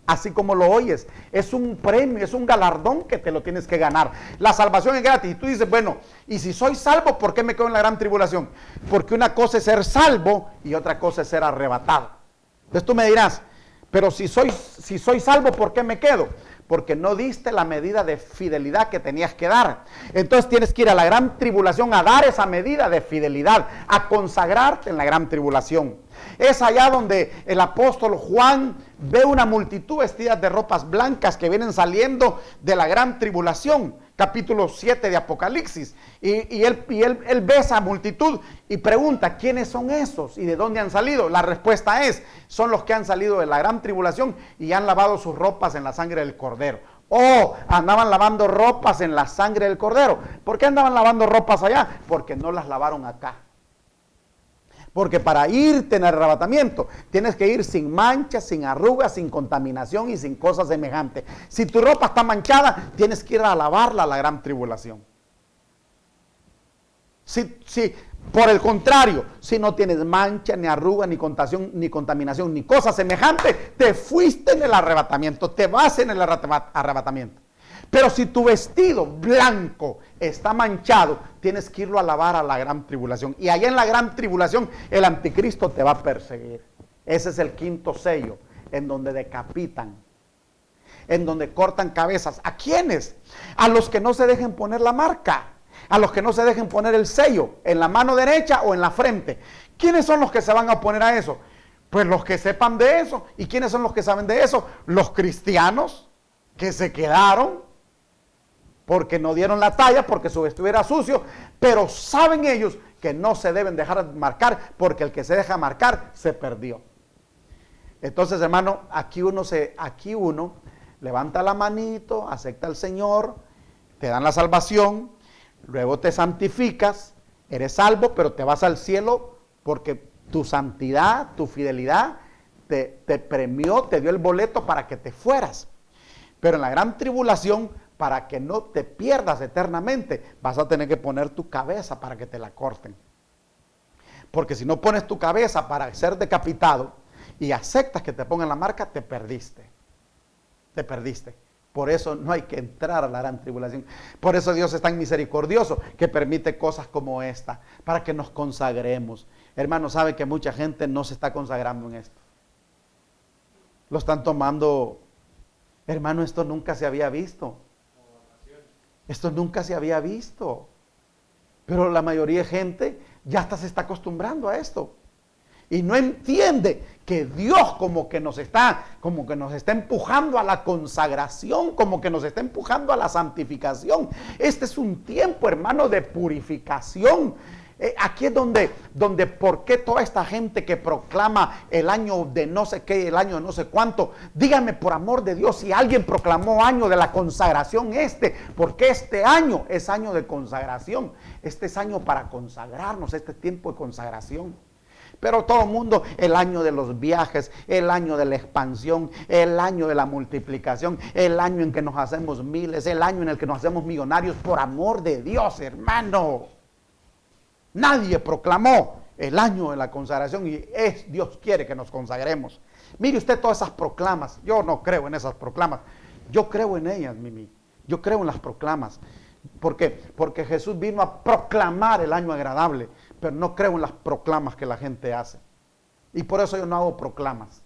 Así como lo oyes, es un premio, es un galardón que te lo tienes que ganar. La salvación es gratis. Y tú dices, bueno, y si soy salvo, ¿por qué me quedo en la gran tribulación? Porque una cosa es ser salvo y otra cosa es ser arrebatado. Entonces tú me dirás, pero si soy salvo, ¿por qué me quedo? Porque no diste la medida de fidelidad que tenías que dar. Entonces tienes que ir a la gran tribulación a dar esa medida de fidelidad, a consagrarte en la gran tribulación. Es allá donde el apóstol Juan ve una multitud vestida de ropas blancas que vienen saliendo de la gran tribulación, capítulo 7 de Apocalipsis. Y él ve esa multitud y pregunta, ¿quiénes son esos? ¿Y de dónde han salido? La respuesta es, son los que han salido de la gran tribulación y han lavado sus ropas en la sangre del Cordero. Oh, andaban lavando ropas en la sangre del Cordero. ¿Por qué andaban lavando ropas allá? Porque no las lavaron acá. Porque para irte en el arrebatamiento tienes que ir sin manchas, sin arrugas, sin contaminación y sin cosas semejantes. Si tu ropa está manchada, tienes que ir a lavarla a la gran tribulación. Si por el contrario, si no tienes mancha, ni arruga, ni contaminación, ni cosas semejantes, te fuiste en el arrebatamiento, te vas en el arrebatamiento. Pero si tu vestido blanco está manchado, tienes que irlo a lavar a la gran tribulación. Y allá en la gran tribulación el anticristo te va a perseguir. Ese es el quinto sello, en donde decapitan, en donde cortan cabezas. ¿A quiénes? A los que no se dejen poner la marca, a los que no se dejen poner el sello en la mano derecha o en la frente. ¿Quiénes son los que se van a oponer a eso? Pues los que sepan de eso. ¿Y quiénes son los que saben de eso? Los cristianos que se quedaron porque no dieron la talla, porque su vestido era sucio, pero saben ellos que no se deben dejar marcar, porque el que se deja marcar se perdió. Entonces, hermano, aquí uno levanta la manito, acepta al Señor, te dan la salvación, luego te santificas, eres salvo, pero te vas al cielo porque tu santidad, tu fidelidad te premió, te dio el boleto para que te fueras. Pero en la gran tribulación, para que no te pierdas eternamente, vas a tener que poner tu cabeza para que te la corten. Porque si no pones tu cabeza para ser decapitado y aceptas que te pongan la marca, te perdiste. Te perdiste. Por eso no hay que entrar a la gran tribulación. Por eso Dios es tan misericordioso que permite cosas como esta, para que nos consagremos. Hermano, sabe que mucha gente no se está consagrando en esto. Lo están tomando, hermano, esto nunca se había visto. Esto nunca se había visto. Pero la mayoría de gente ya hasta se está acostumbrando a esto. Y no entiende que Dios como que nos está empujando a la consagración, como que nos está empujando a la santificación. Este es un tiempo, hermano, de purificación. Aquí es donde ¿por qué toda esta gente que proclama el año de no sé qué, el año de no sé cuánto? Díganme por amor de Dios, si alguien proclamó año de la consagración porque este año es año de consagración. Este es año para consagrarnos, este tiempo de consagración. Pero todo el mundo, el año de los viajes, el año de la expansión, el año de la multiplicación, el año en que nos hacemos miles, el año en el que nos hacemos millonarios. Por amor de Dios, hermano. Nadie proclamó el año de la consagración y Dios quiere que nos consagremos. Mire usted todas esas proclamas. Yo no creo en esas proclamas. Yo creo en ellas, Mimi. Yo creo en las proclamas. ¿Por qué? Porque Jesús vino a proclamar el año agradable, pero no creo en las proclamas que la gente hace. Y por eso yo no hago proclamas.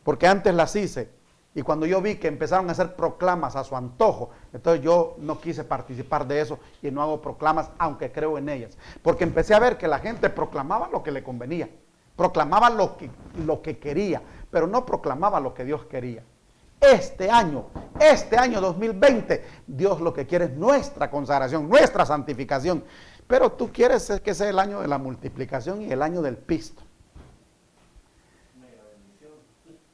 Porque antes las hice. Y cuando yo vi que empezaron a hacer proclamas a su antojo, entonces yo no quise participar de eso y no hago proclamas, aunque creo en ellas. Porque empecé a ver que la gente proclamaba lo que le convenía. proclamaba lo que quería, pero no proclamaba lo que Dios quería. Este año 2020, Dios lo que quiere es nuestra consagración, nuestra santificación. Pero tú quieres que sea el año de la multiplicación y el año del pisto.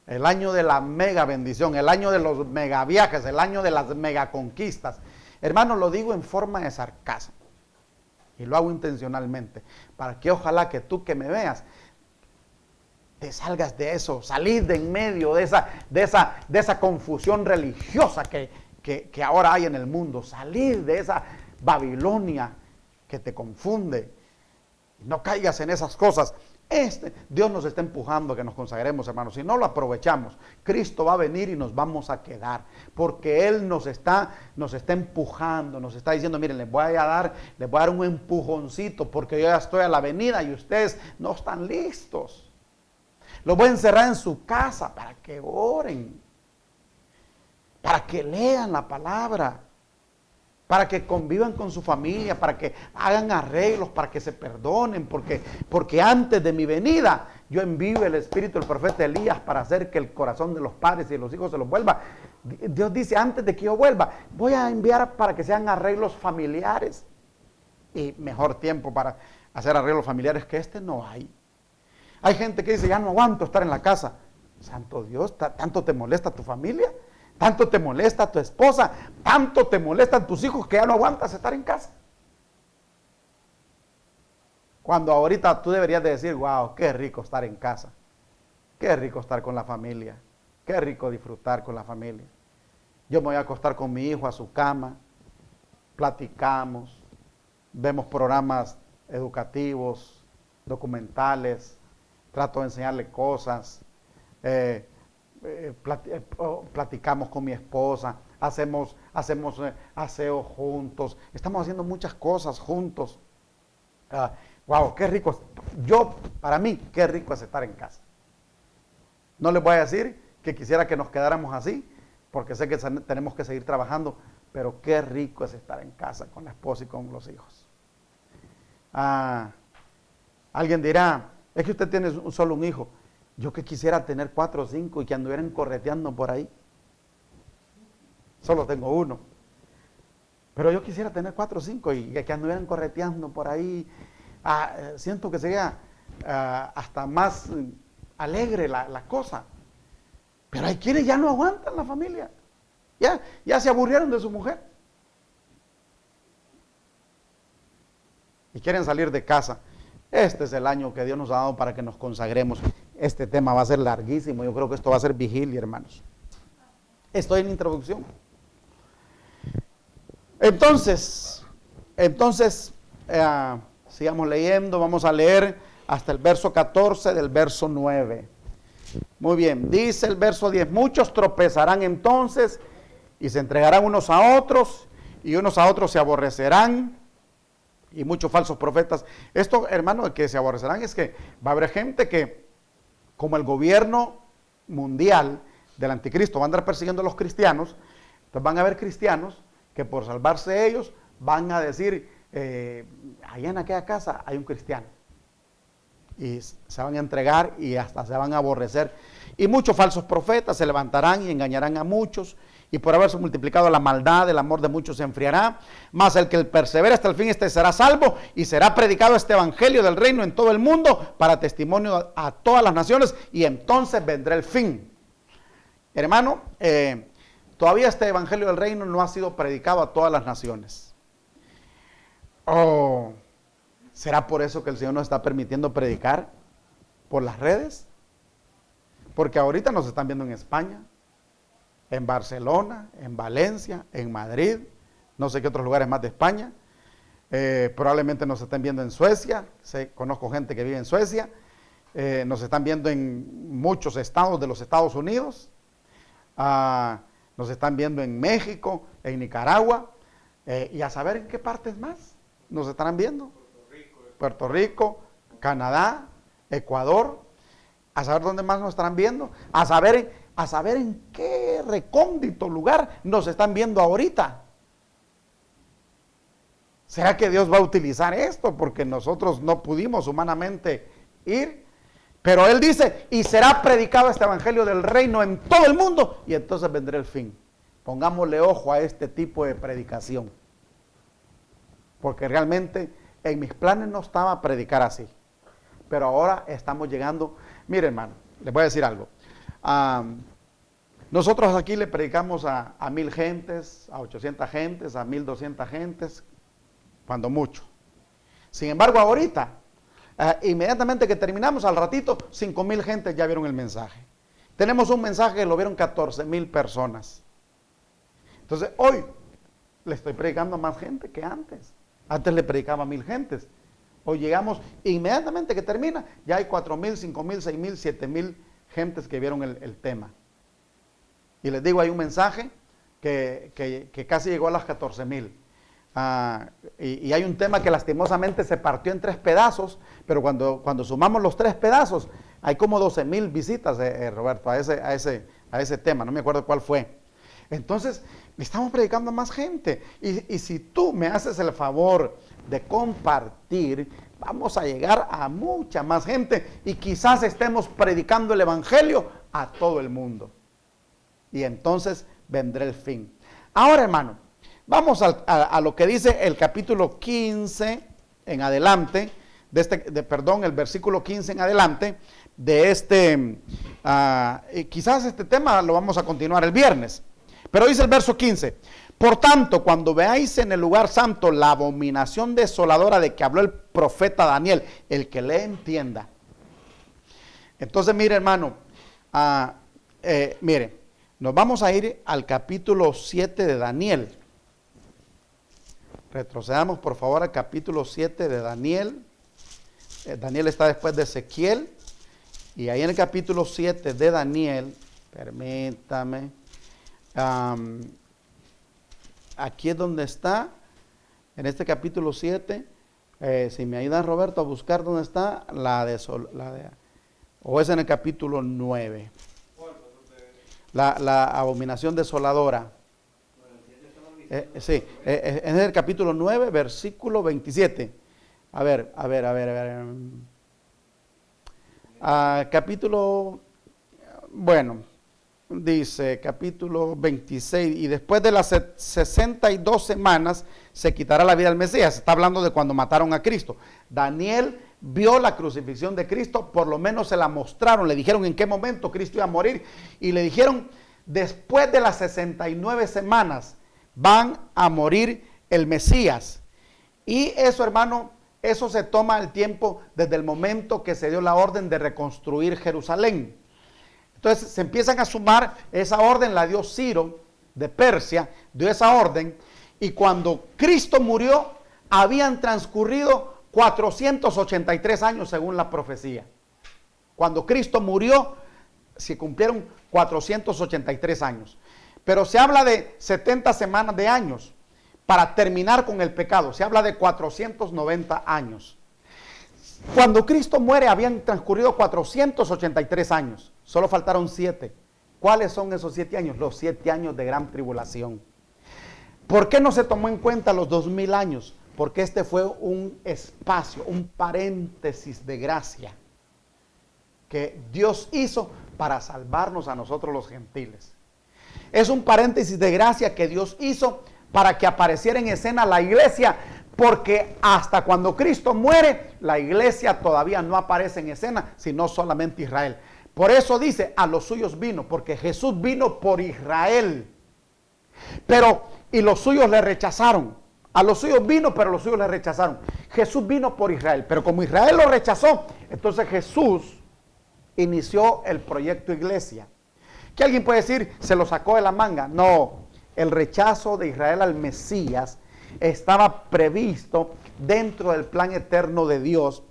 El año de la mega bendición, el año de los mega viajes, el año de las mega conquistas. Hermano, lo digo en forma de sarcasmo. Y lo hago intencionalmente. Para que ojalá que tú que me veas, te salgas de eso, salís de en medio de esa confusión religiosa que ahora hay en el mundo. Salir de esa Babilonia que te confunde. No caigas en esas cosas. Dios nos está empujando a que nos consagremos, hermanos. Si no lo aprovechamos, Cristo va a venir y nos vamos a quedar. Porque Él nos está empujando, nos está diciendo, miren, les voy a dar un empujoncito porque yo ya estoy a la venida y ustedes no están listos. Los voy a encerrar en su casa para que oren, para que lean la palabra, para que convivan con su familia, para que hagan arreglos, para que se perdonen, porque antes de mi venida yo envío el espíritu del profeta Elías para hacer que el corazón de los padres y de los hijos se los vuelva. Dios dice, antes de que yo vuelva, voy a enviar para que sean arreglos familiares. Y mejor tiempo para hacer arreglos familiares que no hay. Hay gente que dice, ya no aguanto estar en la casa. Santo Dios, ¿tanto te molesta tu familia? ¿Tanto te molesta tu esposa? ¿Tanto te molestan tus hijos que ya no aguantas estar en casa? Cuando ahorita tú deberías de decir, wow, qué rico estar en casa. Qué rico estar con la familia. Qué rico disfrutar con la familia. Yo me voy a acostar con mi hijo a su cama. Platicamos. Vemos programas educativos, documentales. Trato de enseñarle cosas. Platicamos con mi esposa, hacemos aseo juntos, estamos haciendo muchas cosas juntos. Wow, qué rico. Para mí, qué rico es estar en casa. No les voy a decir que quisiera que nos quedáramos así, porque sé que tenemos que seguir trabajando, pero qué rico es estar en casa con la esposa y con los hijos. Alguien dirá, es que usted tiene solo un hijo. Yo que quisiera tener 4 o 5 y que anduvieran correteando por ahí. Solo tengo uno. Pero yo quisiera tener 4 o 5 y que anduvieran correteando por ahí. Siento que sería hasta más alegre la cosa. Pero hay quienes ya no aguantan la familia. Ya se aburrieron de su mujer. Y quieren salir de casa. Este es el año que Dios nos ha dado para que nos consagremos. Este tema va a ser larguísimo. Yo creo que esto va a ser vigilia, hermanos. Estoy en introducción. Entonces, sigamos leyendo. Vamos a leer hasta el verso 14 del verso 9. Muy bien, dice el verso 10. Muchos tropezarán entonces y se entregarán unos a otros y unos a otros se aborrecerán. Y muchos falsos profetas. Esto, hermano, de que se aborrecerán es que va a haber gente que, como el gobierno mundial del anticristo va a andar persiguiendo a los cristianos, entonces van a haber cristianos que por salvarse ellos van a decir, allá en aquella casa hay un cristiano. Y se van a entregar y hasta se van a aborrecer. Y muchos falsos profetas se levantarán y engañarán a muchos. Y por haberse multiplicado la maldad, el amor de muchos se enfriará. Mas el que persevera hasta el fin, este será salvo. Y será predicado este evangelio del reino en todo el mundo para testimonio a todas las naciones. Y entonces vendrá el fin. Hermano, todavía este evangelio del reino no ha sido predicado a todas las naciones. ¿Será por eso que el Señor nos está permitiendo predicar por las redes? Porque ahorita nos están viendo en España, en Barcelona, en Valencia, en Madrid, no sé qué otros lugares más de España. Probablemente nos estén viendo en Suecia, conozco gente que vive en Suecia. Nos están viendo en muchos estados de los Estados Unidos. Nos están viendo en México, en Nicaragua. Y a saber en qué partes más nos estarán viendo. Puerto Rico, Canadá, Ecuador. A saber dónde más nos estarán viendo. A saber en qué recóndito lugar nos están viendo ahorita. ¿Será que Dios va a utilizar esto? Porque nosotros no pudimos humanamente ir. Pero él dice, y será predicado este evangelio del reino en todo el mundo, y entonces vendrá el fin. Pongámosle ojo a este tipo de predicación. Porque realmente en mis planes no estaba predicar así. Pero ahora estamos llegando. Mire, hermano, les voy a decir algo. Nosotros aquí le predicamos a 1000 gentes, a 800 gentes, a 1200 gentes, cuando mucho. Sin embargo, ahorita, inmediatamente que terminamos, al ratito, 5000 gentes ya vieron el mensaje. Tenemos un mensaje que lo vieron 14,000 personas. Entonces, hoy le estoy predicando a más gente que antes. Antes le predicaba a 1000 gentes. Hoy llegamos, inmediatamente que termina, ya hay 4000, 5000, 6000, 7000 gentes que vieron el tema. Y les digo, hay un mensaje que casi llegó a las 14,000. Y hay un tema que lastimosamente se partió en 3 pedazos, pero cuando sumamos los 3 pedazos, hay como 12,000 visitas, Roberto, a ese tema, no me acuerdo cuál fue. Entonces, le estamos predicando a más gente. Y si tú me haces el favor de compartir, vamos a llegar a mucha más gente y quizás estemos predicando el evangelio a todo el mundo. Y entonces vendrá el fin. Ahora, hermano, vamos a lo que dice el capítulo 15 en adelante, el versículo 15 en adelante, de quizás este tema lo vamos a continuar el viernes. Pero dice el verso 15, por tanto, cuando veáis en el lugar santo la abominación desoladora de que habló el profeta Daniel, el que le entienda. Entonces, mire, hermano, mire, nos vamos a ir al capítulo 7 de Daniel. Retrocedamos por favor al capítulo 7 de Daniel. Daniel está después de Ezequiel. Y ahí en el capítulo 7 de Daniel, permítame, aquí es donde está, en este capítulo 7, si me ayudan Roberto a buscar dónde está, o es en el capítulo 9. La abominación desoladora. Sí, es el capítulo 9, versículo 27. A ver. Capítulo, bueno, dice capítulo 26, y después de las 62 semanas se quitará la vida del Mesías. Está hablando de cuando mataron a Cristo. Daniel vio la crucifixión de Cristo, por lo menos se la mostraron, le dijeron en qué momento Cristo iba a morir, y le dijeron, después de las 69 semanas van a morir el Mesías. Y eso, hermano, eso se toma el tiempo desde el momento que se dio la orden de reconstruir Jerusalén. Entonces se empiezan a sumar, esa orden la dio Ciro de Persia, dio esa orden, y cuando Cristo murió, habían transcurrido 483 años según la profecía. Cuando Cristo murió, se cumplieron 483 años. Pero se habla de 70 semanas de años para terminar con el pecado. Se habla de 490 años. Cuando Cristo muere habían transcurrido 483 años. Solo faltaron 7. ¿Cuáles son esos 7 años? Los 7 años de gran tribulación. ¿Por qué no se tomó en cuenta los 2000 años? Porque este fue un espacio, un paréntesis de gracia que Dios hizo para salvarnos a nosotros los gentiles. Es un paréntesis de gracia que Dios hizo para que apareciera en escena la iglesia, porque hasta cuando Cristo muere, la iglesia todavía no aparece en escena, sino solamente Israel. Por eso dice, a los suyos vino, porque Jesús vino por Israel. Y los suyos le rechazaron. A los suyos vino, pero los suyos le rechazaron. Jesús vino por Israel, pero como Israel lo rechazó, entonces Jesús inició el proyecto iglesia. ¿Qué alguien puede decir? Se lo sacó de la manga. No, el rechazo de Israel al Mesías estaba previsto dentro del plan eterno de Dios,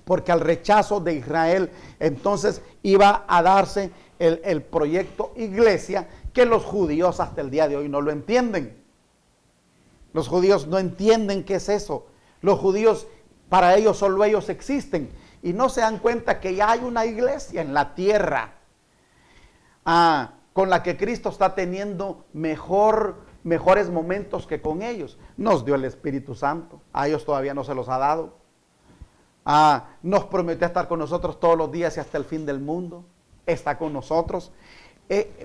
porque al rechazo de Israel entonces iba a darse el proyecto iglesia, que los judíos hasta el día de hoy no lo entienden. Los judíos no entienden qué es eso. Los judíos, para ellos solo ellos existen y no se dan cuenta que ya hay una iglesia en la tierra con la que Cristo está teniendo mejores momentos que con ellos. Nos dio el Espíritu Santo, a ellos todavía no se los ha dado. Nos prometió estar con nosotros todos los días y hasta el fin del mundo. Está con nosotros.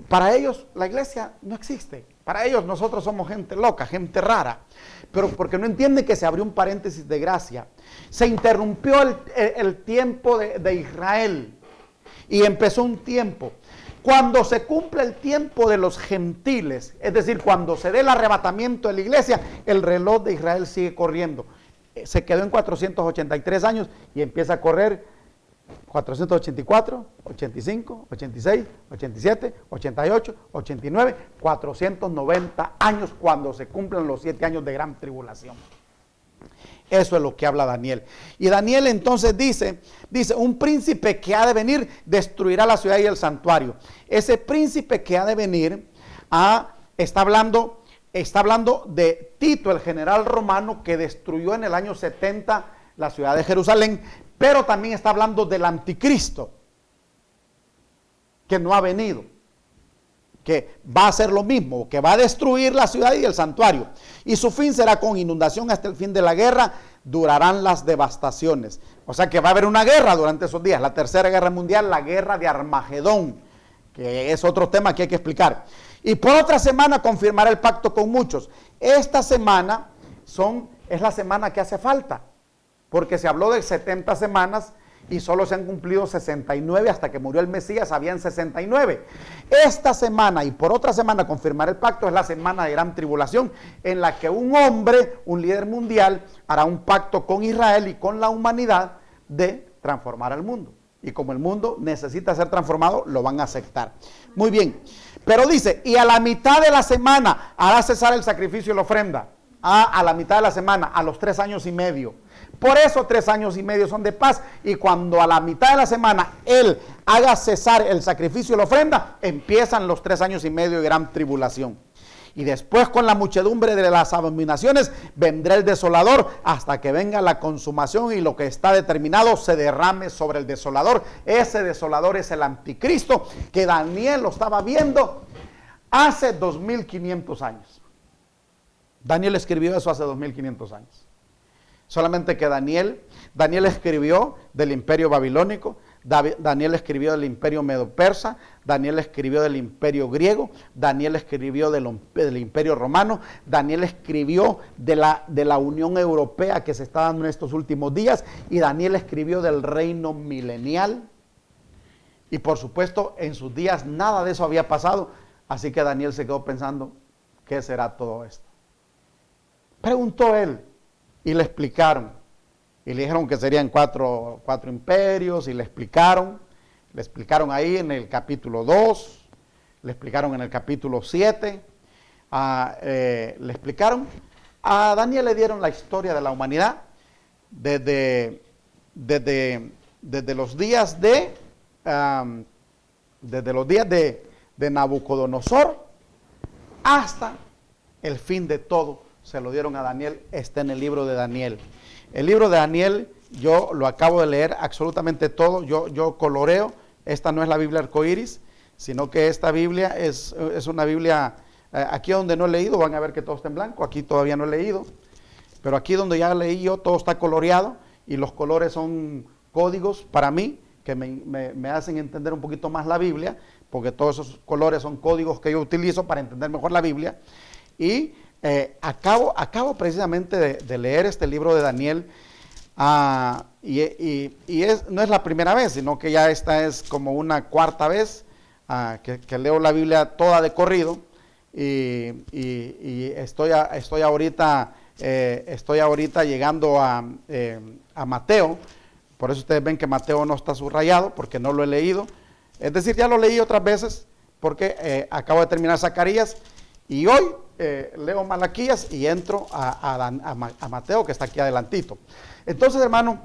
Para ellos la iglesia no existe. Para ellos nosotros somos gente loca, gente rara. Pero porque no entienden que se abrió un paréntesis de gracia. Se interrumpió el tiempo de Israel y empezó un tiempo. Cuando se cumple el tiempo de los gentiles, es decir, cuando se dé el arrebatamiento de la iglesia, el reloj de Israel sigue corriendo. Se quedó en 483 años y empieza a correr 484, 85, 86, 87, 88, 89, 490 años cuando se cumplen los 7 años de gran tribulación. Eso es lo que habla Daniel. Y Daniel entonces dice, un príncipe que ha de venir destruirá la ciudad y el santuario. Ese príncipe que ha de venir está hablando de Tito, el general romano que destruyó en el año 70 la ciudad de Jerusalén, pero también está hablando del anticristo, que no ha venido, que va a hacer lo mismo, que va a destruir la ciudad y el santuario. Y su fin será con inundación hasta el fin de la guerra, durarán las devastaciones. O sea que va a haber una guerra durante esos días, la tercera guerra mundial, la guerra de Armagedón, que es otro tema que hay que explicar. Y por otra semana confirmará el pacto con muchos. Esta semana es la semana que hace falta, porque se habló de 70 semanas y solo se han cumplido 69, hasta que murió el Mesías habían 69. Esta semana y por otra semana confirmará el pacto, es la semana de gran tribulación, en la que un hombre, un líder mundial, hará un pacto con Israel y con la humanidad de transformar al mundo. Y como el mundo necesita ser transformado, lo van a aceptar. Muy bien, pero dice, y a la mitad de la semana hará cesar el sacrificio y la ofrenda. A la mitad de la semana, a los 3 años y medio. Por eso 3 años y medio son de paz. Y cuando a la mitad de la semana él haga cesar el sacrificio y la ofrenda, empiezan los 3 años y medio de gran tribulación. Y después con la muchedumbre de las abominaciones vendrá el desolador, hasta que venga la consumación y lo que está determinado se derrame sobre el desolador. Ese desolador es el anticristo, que Daniel lo estaba viendo hace 2500 años. Daniel escribió eso hace 2500 años. Solamente que Daniel escribió del imperio babilónico, Daniel escribió del imperio medo-persa, Daniel escribió del imperio griego, Daniel escribió del imperio romano, Daniel escribió de la Unión Europea que se está dando en estos últimos días, y Daniel escribió del reino milenial. Y por supuesto, en sus días nada de eso había pasado, así que Daniel se quedó pensando, ¿qué será todo esto? Preguntó él y le explicaron. Y le dijeron que serían cuatro imperios y le explicaron. Le explicaron ahí en el capítulo 2, le explicaron en el capítulo 7, le explicaron. A Daniel le dieron la historia de la humanidad desde los días de Nabucodonosor hasta el fin de todo. Se lo dieron a Daniel, está en el libro de Daniel. El libro de Daniel, yo lo acabo de leer absolutamente todo, yo coloreo. Esta no es la Biblia arcoíris, sino que esta Biblia es una Biblia, aquí donde no he leído, van a ver que todo está en blanco, aquí todavía no he leído, pero aquí donde ya leí yo, todo está coloreado, y los colores son códigos para mí, que me hacen entender un poquito más la Biblia, porque todos esos colores son códigos que yo utilizo para entender mejor la Biblia. Y acabo precisamente de leer este libro de Daniel, no es la primera vez, sino que ya esta es como una cuarta vez que leo la Biblia toda de corrido, y estoy ahorita llegando a Mateo. Por eso ustedes ven que Mateo no está subrayado, porque no lo he leído. Es decir, ya lo leí otras veces, porque acabo de terminar Zacarías, y hoy leo Malaquías y entro a Mateo, que está aquí adelantito. Entonces, hermano,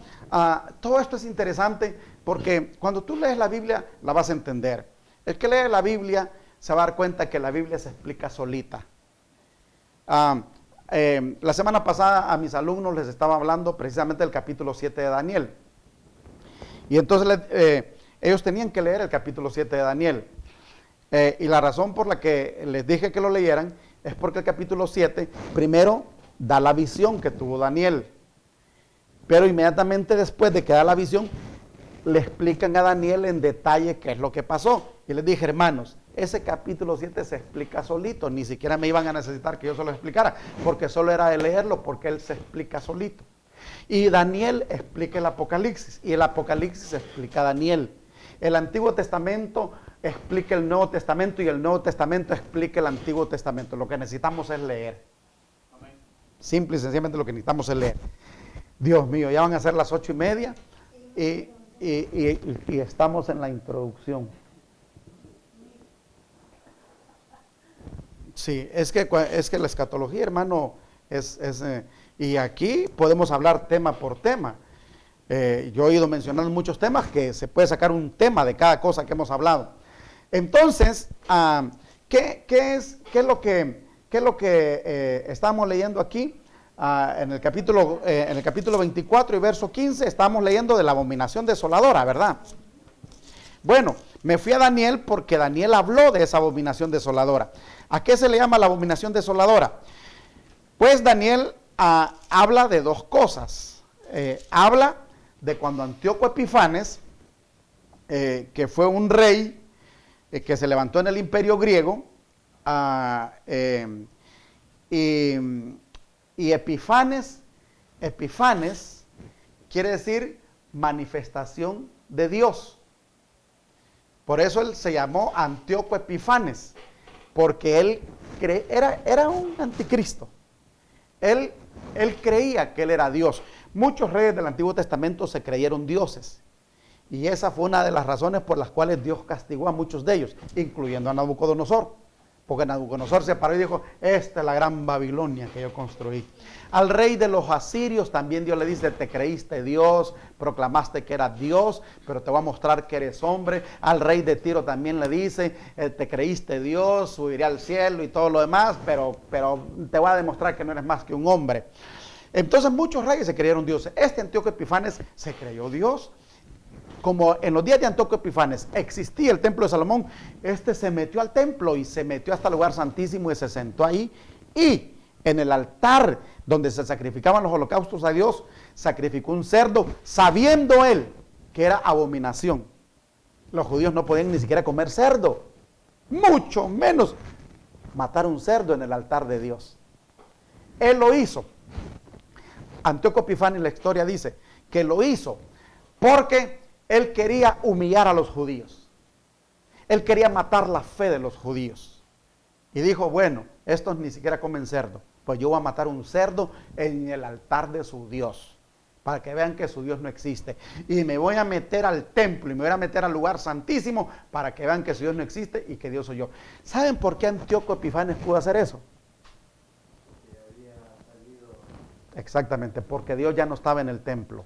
todo esto es interesante, porque cuando tú lees la Biblia la vas a entender. El que lee la Biblia se va a dar cuenta que la Biblia se explica solita. La semana pasada a mis alumnos les estaba hablando precisamente del capítulo 7 de Daniel. Y entonces ellos tenían que leer el capítulo 7 de Daniel. Y la razón por la que les dije que lo leyeran es porque el capítulo 7 primero da la visión que tuvo Daniel. Pero inmediatamente después de que da la visión, le explican a Daniel en detalle qué es lo que pasó. Y les dije, hermanos, ese capítulo 7 se explica solito, ni siquiera me iban a necesitar que yo se lo explicara, porque solo era de leerlo, porque él se explica solito. Y Daniel explica el Apocalipsis, y el Apocalipsis explica a Daniel. El Antiguo Testamento explica el Nuevo Testamento, y el Nuevo Testamento explica el Antiguo Testamento. Lo que necesitamos es leer. Simple y sencillamente lo que necesitamos es leer. Dios mío, ya van a ser las 8:30 y estamos en la introducción. Sí, es que la escatología, hermano, y aquí podemos hablar tema por tema. Yo he ido mencionando muchos temas que se puede sacar un tema de cada cosa que hemos hablado. Entonces, ¿qué es lo que estamos leyendo aquí? En el capítulo 24 y verso 15 estamos leyendo de la abominación desoladora, ¿verdad? Bueno, me fui a Daniel porque Daniel habló de esa abominación desoladora. ¿A qué se le llama la abominación desoladora? Pues Daniel habla de dos cosas. Habla de cuando Antíoco Epifanes, que fue un rey que se levantó en el imperio griego, y Epifanes quiere decir manifestación de Dios. Por eso él se llamó Antíoco Epifanes, porque él era un anticristo. Él creía que él era Dios. Muchos reyes del Antiguo Testamento se creyeron dioses. Y esa fue una de las razones por las cuales Dios castigó a muchos de ellos, incluyendo a Nabucodonosor. Porque Nabucodonosor se paró y dijo, esta es la gran Babilonia que yo construí. Al rey de los asirios también Dios le dice, te creíste Dios, proclamaste que eras Dios, pero te voy a mostrar que eres hombre. Al rey de Tiro también le dice, te creíste Dios, subiré al cielo y todo lo demás, pero te voy a demostrar que no eres más que un hombre. Entonces muchos reyes se creyeron dioses. Este Antíoco Epifanes se creyó Dios. Como en los días de Antíoco Epifanes existía el templo de Salomón, este se metió al templo y se metió hasta el lugar santísimo y se sentó ahí. Y en el altar donde se sacrificaban los holocaustos a Dios, sacrificó un cerdo, sabiendo él que era abominación. Los judíos no podían ni siquiera comer cerdo, mucho menos matar un cerdo en el altar de Dios. Él lo hizo. Antíoco Epifanes, la historia dice que lo hizo porque él quería humillar a los judíos. Él quería matar la fe de los judíos. Y dijo, bueno, estos ni siquiera comen cerdo. Pues yo voy a matar un cerdo en el altar de su Dios. Para que vean que su Dios no existe. Y me voy a meter al templo y me voy a meter al lugar santísimo para que vean que su Dios no existe y que Dios soy yo. ¿Saben por qué Antíoco Epifanes pudo hacer eso? Exactamente, porque Dios ya no estaba en el templo.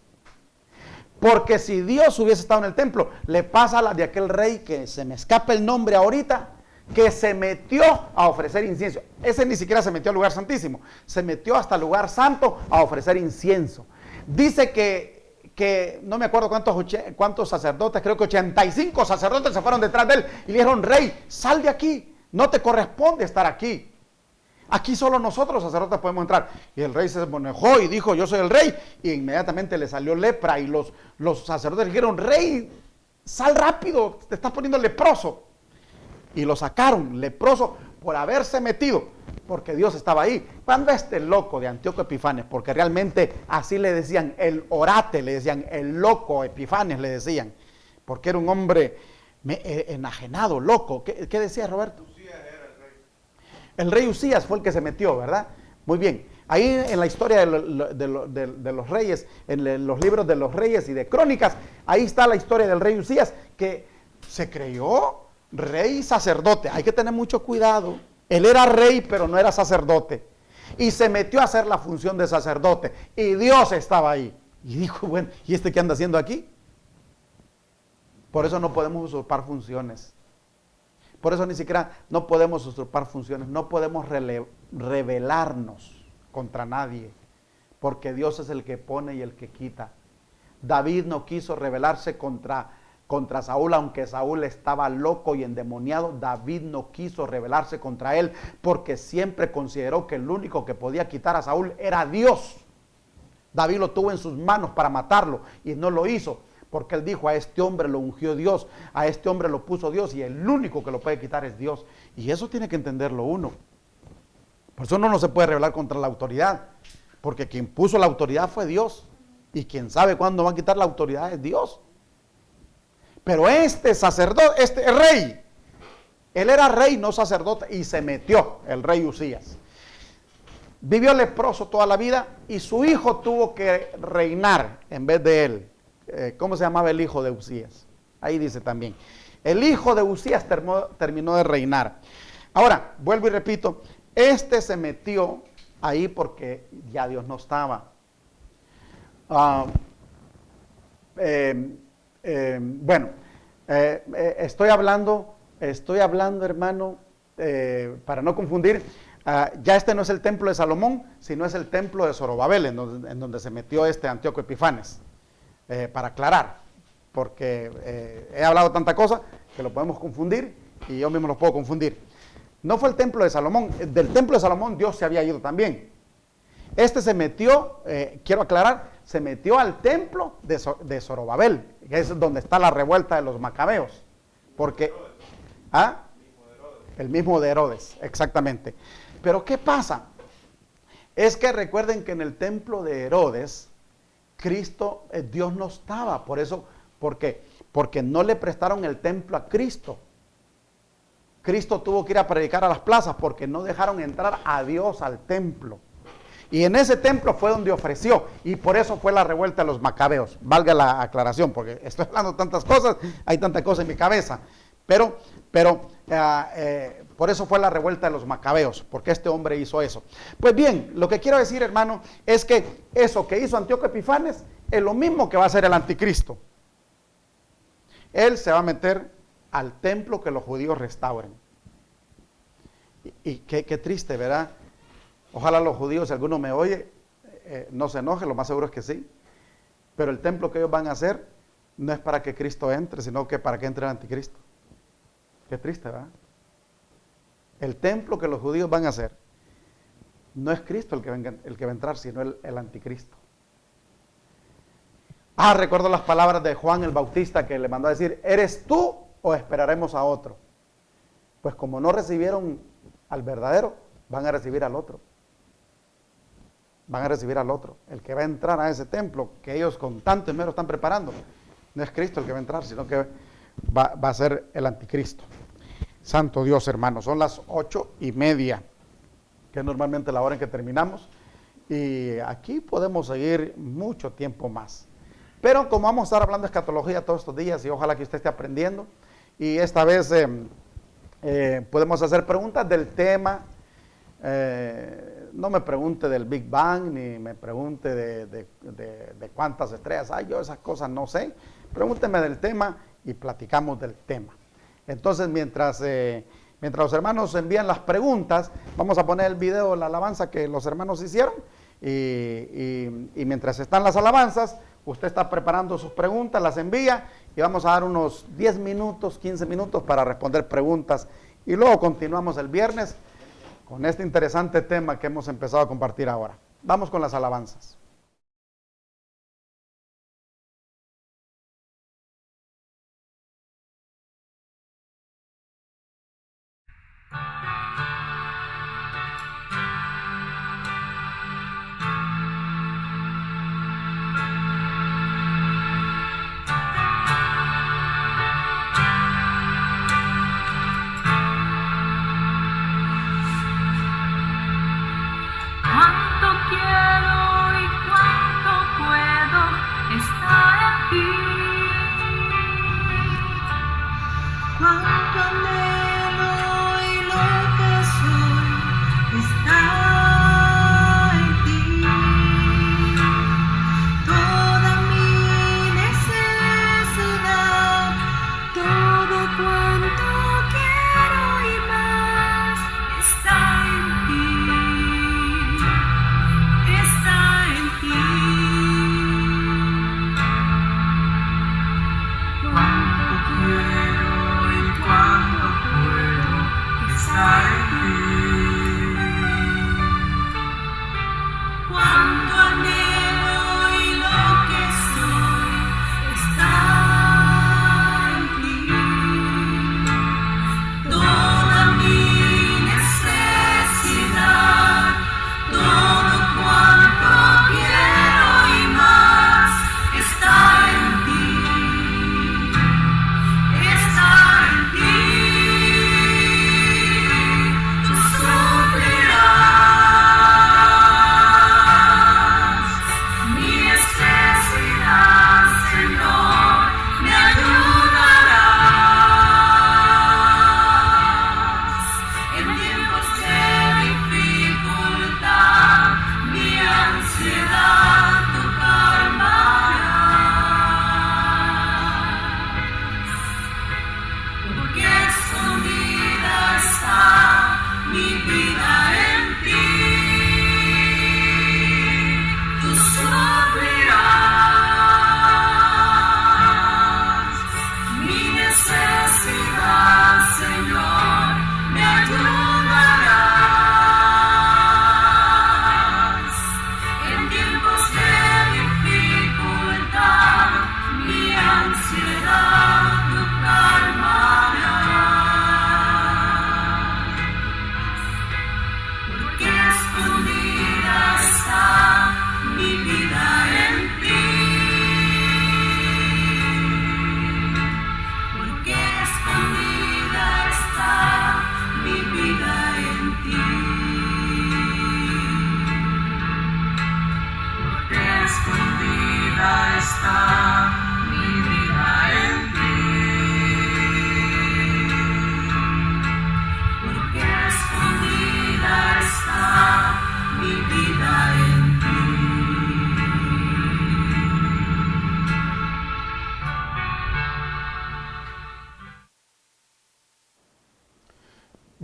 Porque si Dios hubiese estado en el templo, le pasa a la de aquel rey que se me escapa el nombre ahorita, que se metió a ofrecer incienso. Ese ni siquiera se metió al lugar santísimo, se metió hasta el lugar santo a ofrecer incienso. Dice que no me acuerdo cuántos sacerdotes, creo que 85 sacerdotes se fueron detrás de él y le dijeron, rey, sal de aquí, no te corresponde estar aquí. Aquí solo nosotros, sacerdotes, podemos entrar. Y el rey se enojó y dijo, yo soy el rey. Y inmediatamente le salió lepra y los sacerdotes le dijeron, rey, sal rápido, te estás poniendo leproso. Y lo sacaron leproso por haberse metido, porque Dios estaba ahí. Cuando este loco de Antíoco Epifanes, porque realmente así le decían, el orate, le decían, el loco Epifanes le decían, porque era un hombre enajenado, loco. ¿Qué decía Roberto? El rey Usías fue el que se metió, ¿verdad? Muy bien. Ahí en la historia de los reyes, en los libros de los reyes y de crónicas, ahí está la historia del rey Usías, que se creyó rey y sacerdote. Hay que tener mucho cuidado. Él era rey, pero no era sacerdote. Y se metió a hacer la función de sacerdote. Y Dios estaba ahí. Y dijo, bueno, ¿y este qué anda haciendo aquí? Por eso no podemos usurpar funciones. Por eso ni siquiera no podemos usurpar funciones, no podemos rebelarnos contra nadie, porque Dios es el que pone y el que quita. David no quiso rebelarse contra Saúl, aunque Saúl estaba loco y endemoniado. David no quiso rebelarse contra él, porque siempre consideró que el único que podía quitar a Saúl era Dios. David lo tuvo en sus manos para matarlo y no lo hizo, porque él dijo: a este hombre lo ungió Dios, a este hombre lo puso Dios, y el único que lo puede quitar es Dios. Y eso tiene que entenderlo uno. Por eso uno no se puede rebelar contra la autoridad, porque quien puso la autoridad fue Dios, y quien sabe cuándo va a quitar la autoridad es Dios. Pero este sacerdote, este rey, él era rey, no sacerdote, y se metió, el rey Usías. Vivió leproso toda la vida y su hijo tuvo que reinar en vez de él. ¿Cómo se llamaba el hijo de Usías? Ahí dice también. El hijo de Usías terminó de reinar. Ahora, vuelvo y repito, este se metió ahí porque ya Dios no estaba. Estoy hablando, hermano, para no confundir. Ya este no es el templo de Salomón, sino es el templo de Zorobabel, en donde se metió Antíoco Epifanes, para aclarar, porque he hablado tanta cosa que lo podemos confundir, y yo mismo lo puedo confundir. No fue el templo de Salomón. Del templo de Salomón Dios se había ido también. Este se metió, quiero aclarar, se metió al templo de Zorobabel, que es donde está la revuelta de los macabeos, porque... El mismo de Herodes, exactamente. Pero ¿qué pasa? Es que recuerden que en el templo de Herodes, Cristo, Dios no estaba. Por eso, ¿por qué? Porque no le prestaron el templo a Cristo. Cristo tuvo que ir a predicar a las plazas porque no dejaron entrar a Dios al templo. Y en ese templo fue donde ofreció, y por eso fue la revuelta de los macabeos. Valga la aclaración, porque estoy hablando tantas cosas, hay tanta cosa en mi cabeza. Pero por eso fue la revuelta de los macabeos, porque este hombre hizo eso. Pues bien, lo que quiero decir, hermano, es que eso que hizo Antíoco Epifanes es lo mismo que va a hacer el anticristo. Él se va a meter al templo que los judíos restauren. Y qué triste, ¿verdad? Ojalá los judíos, si alguno me oye, no se enoje, lo más seguro es que sí. Pero el templo que ellos van a hacer no es para que Cristo entre, sino que para que entre el anticristo. Qué triste, ¿verdad? El templo que los judíos van a hacer no es Cristo el que va a entrar, sino el anticristo. Recuerdo las palabras de Juan el Bautista, que le mandó a decir: ¿eres tú o esperaremos a otro? Pues como no recibieron al verdadero, van a recibir al otro. Van a recibir al otro. El que va a entrar a ese templo que ellos con tanto esmero están preparando, no es Cristo el que va a entrar, sino que va a ser el anticristo. Santo Dios, hermanos, son las 8:30, que es normalmente la hora en que terminamos, y aquí podemos seguir mucho tiempo más. Pero como vamos a estar hablando de escatología todos estos días, y ojalá que usted esté aprendiendo, y esta vez podemos hacer preguntas del tema. No me pregunte del Big Bang, ni me pregunte de cuántas estrellas hay, yo esas cosas no sé. Pregúnteme del tema y platicamos del tema. Entonces, mientras los hermanos envían las preguntas, vamos a poner el video, la alabanza que los hermanos hicieron, y mientras están las alabanzas, usted está preparando sus preguntas, las envía, y vamos a dar unos 10 minutos, 15 minutos para responder preguntas, y luego continuamos el viernes con este interesante tema que hemos empezado a compartir ahora. Vamos con las alabanzas. Cuánto quiero y cuánto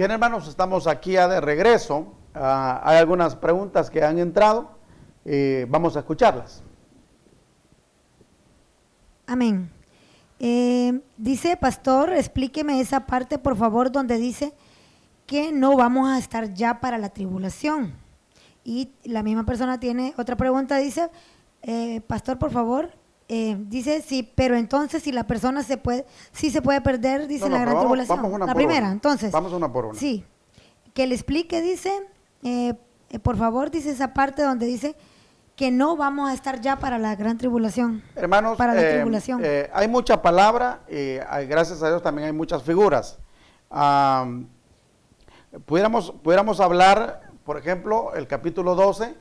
Bien, hermanos, estamos aquí ya de regreso. Hay algunas preguntas que han entrado. Vamos a escucharlas. Amén. Dice, pastor, explíqueme esa parte, por favor, donde dice que no vamos a estar ya para la tribulación. Y la misma persona tiene otra pregunta, dice, pastor, por favor, dice, sí, pero entonces si la persona se puede perder, dice No, la gran tribulación. vamos una la por primera, una. entonces. Vamos una por una. Sí, que le explique, dice, por favor, dice esa parte donde dice que no vamos a estar ya para la gran tribulación. Hermanos, para la tribulación. Hay mucha palabra y gracias a Dios también hay muchas figuras. Pudiéramos hablar, por ejemplo, el capítulo 12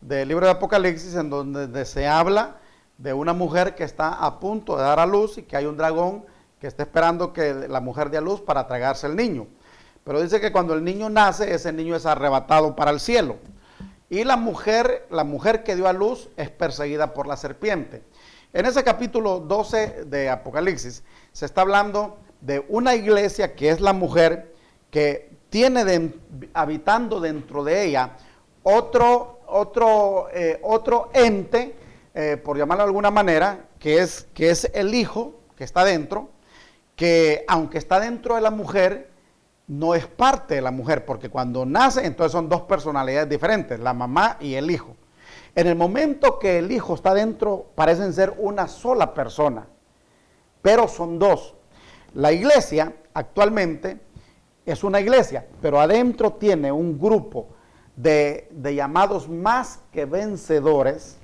del libro de Apocalipsis, en donde se habla de una mujer que está a punto de dar a luz y que hay un dragón que está esperando que la mujer dé a luz para tragarse el niño. Pero dice que cuando el niño nace, ese niño es arrebatado para el cielo. Y la mujer que dio a luz es perseguida por la serpiente. En ese capítulo 12 de Apocalipsis se está hablando de una iglesia que es la mujer que tiene habitando dentro de ella otro ente, por llamarlo de alguna manera, que es el hijo que está dentro, que aunque está dentro de la mujer, no es parte de la mujer, porque cuando nace, entonces son dos personalidades diferentes, la mamá y el hijo. En el momento que el hijo está dentro, parecen ser una sola persona, pero son dos. La iglesia actualmente es una iglesia, pero adentro tiene un grupo de llamados más que vencedores,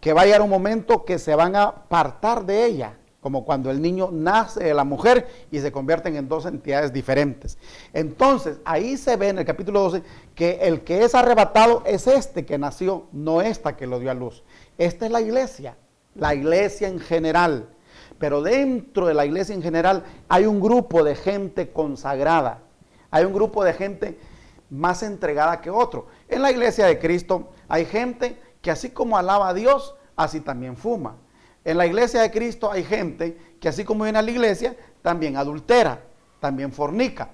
que va a llegar un momento que se van a apartar de ella, como cuando el niño nace de la mujer y se convierten en dos entidades diferentes. Entonces, ahí se ve en el capítulo 12 que el que es arrebatado es este que nació, no esta que lo dio a luz. Esta es la iglesia en general. Pero dentro de la iglesia en general hay un grupo de gente consagrada, hay un grupo de gente más entregada que otro. En la iglesia de Cristo hay gente que así como alaba a Dios, así también fuma. En la iglesia de Cristo hay gente que así como viene a la iglesia, también adultera, también fornica.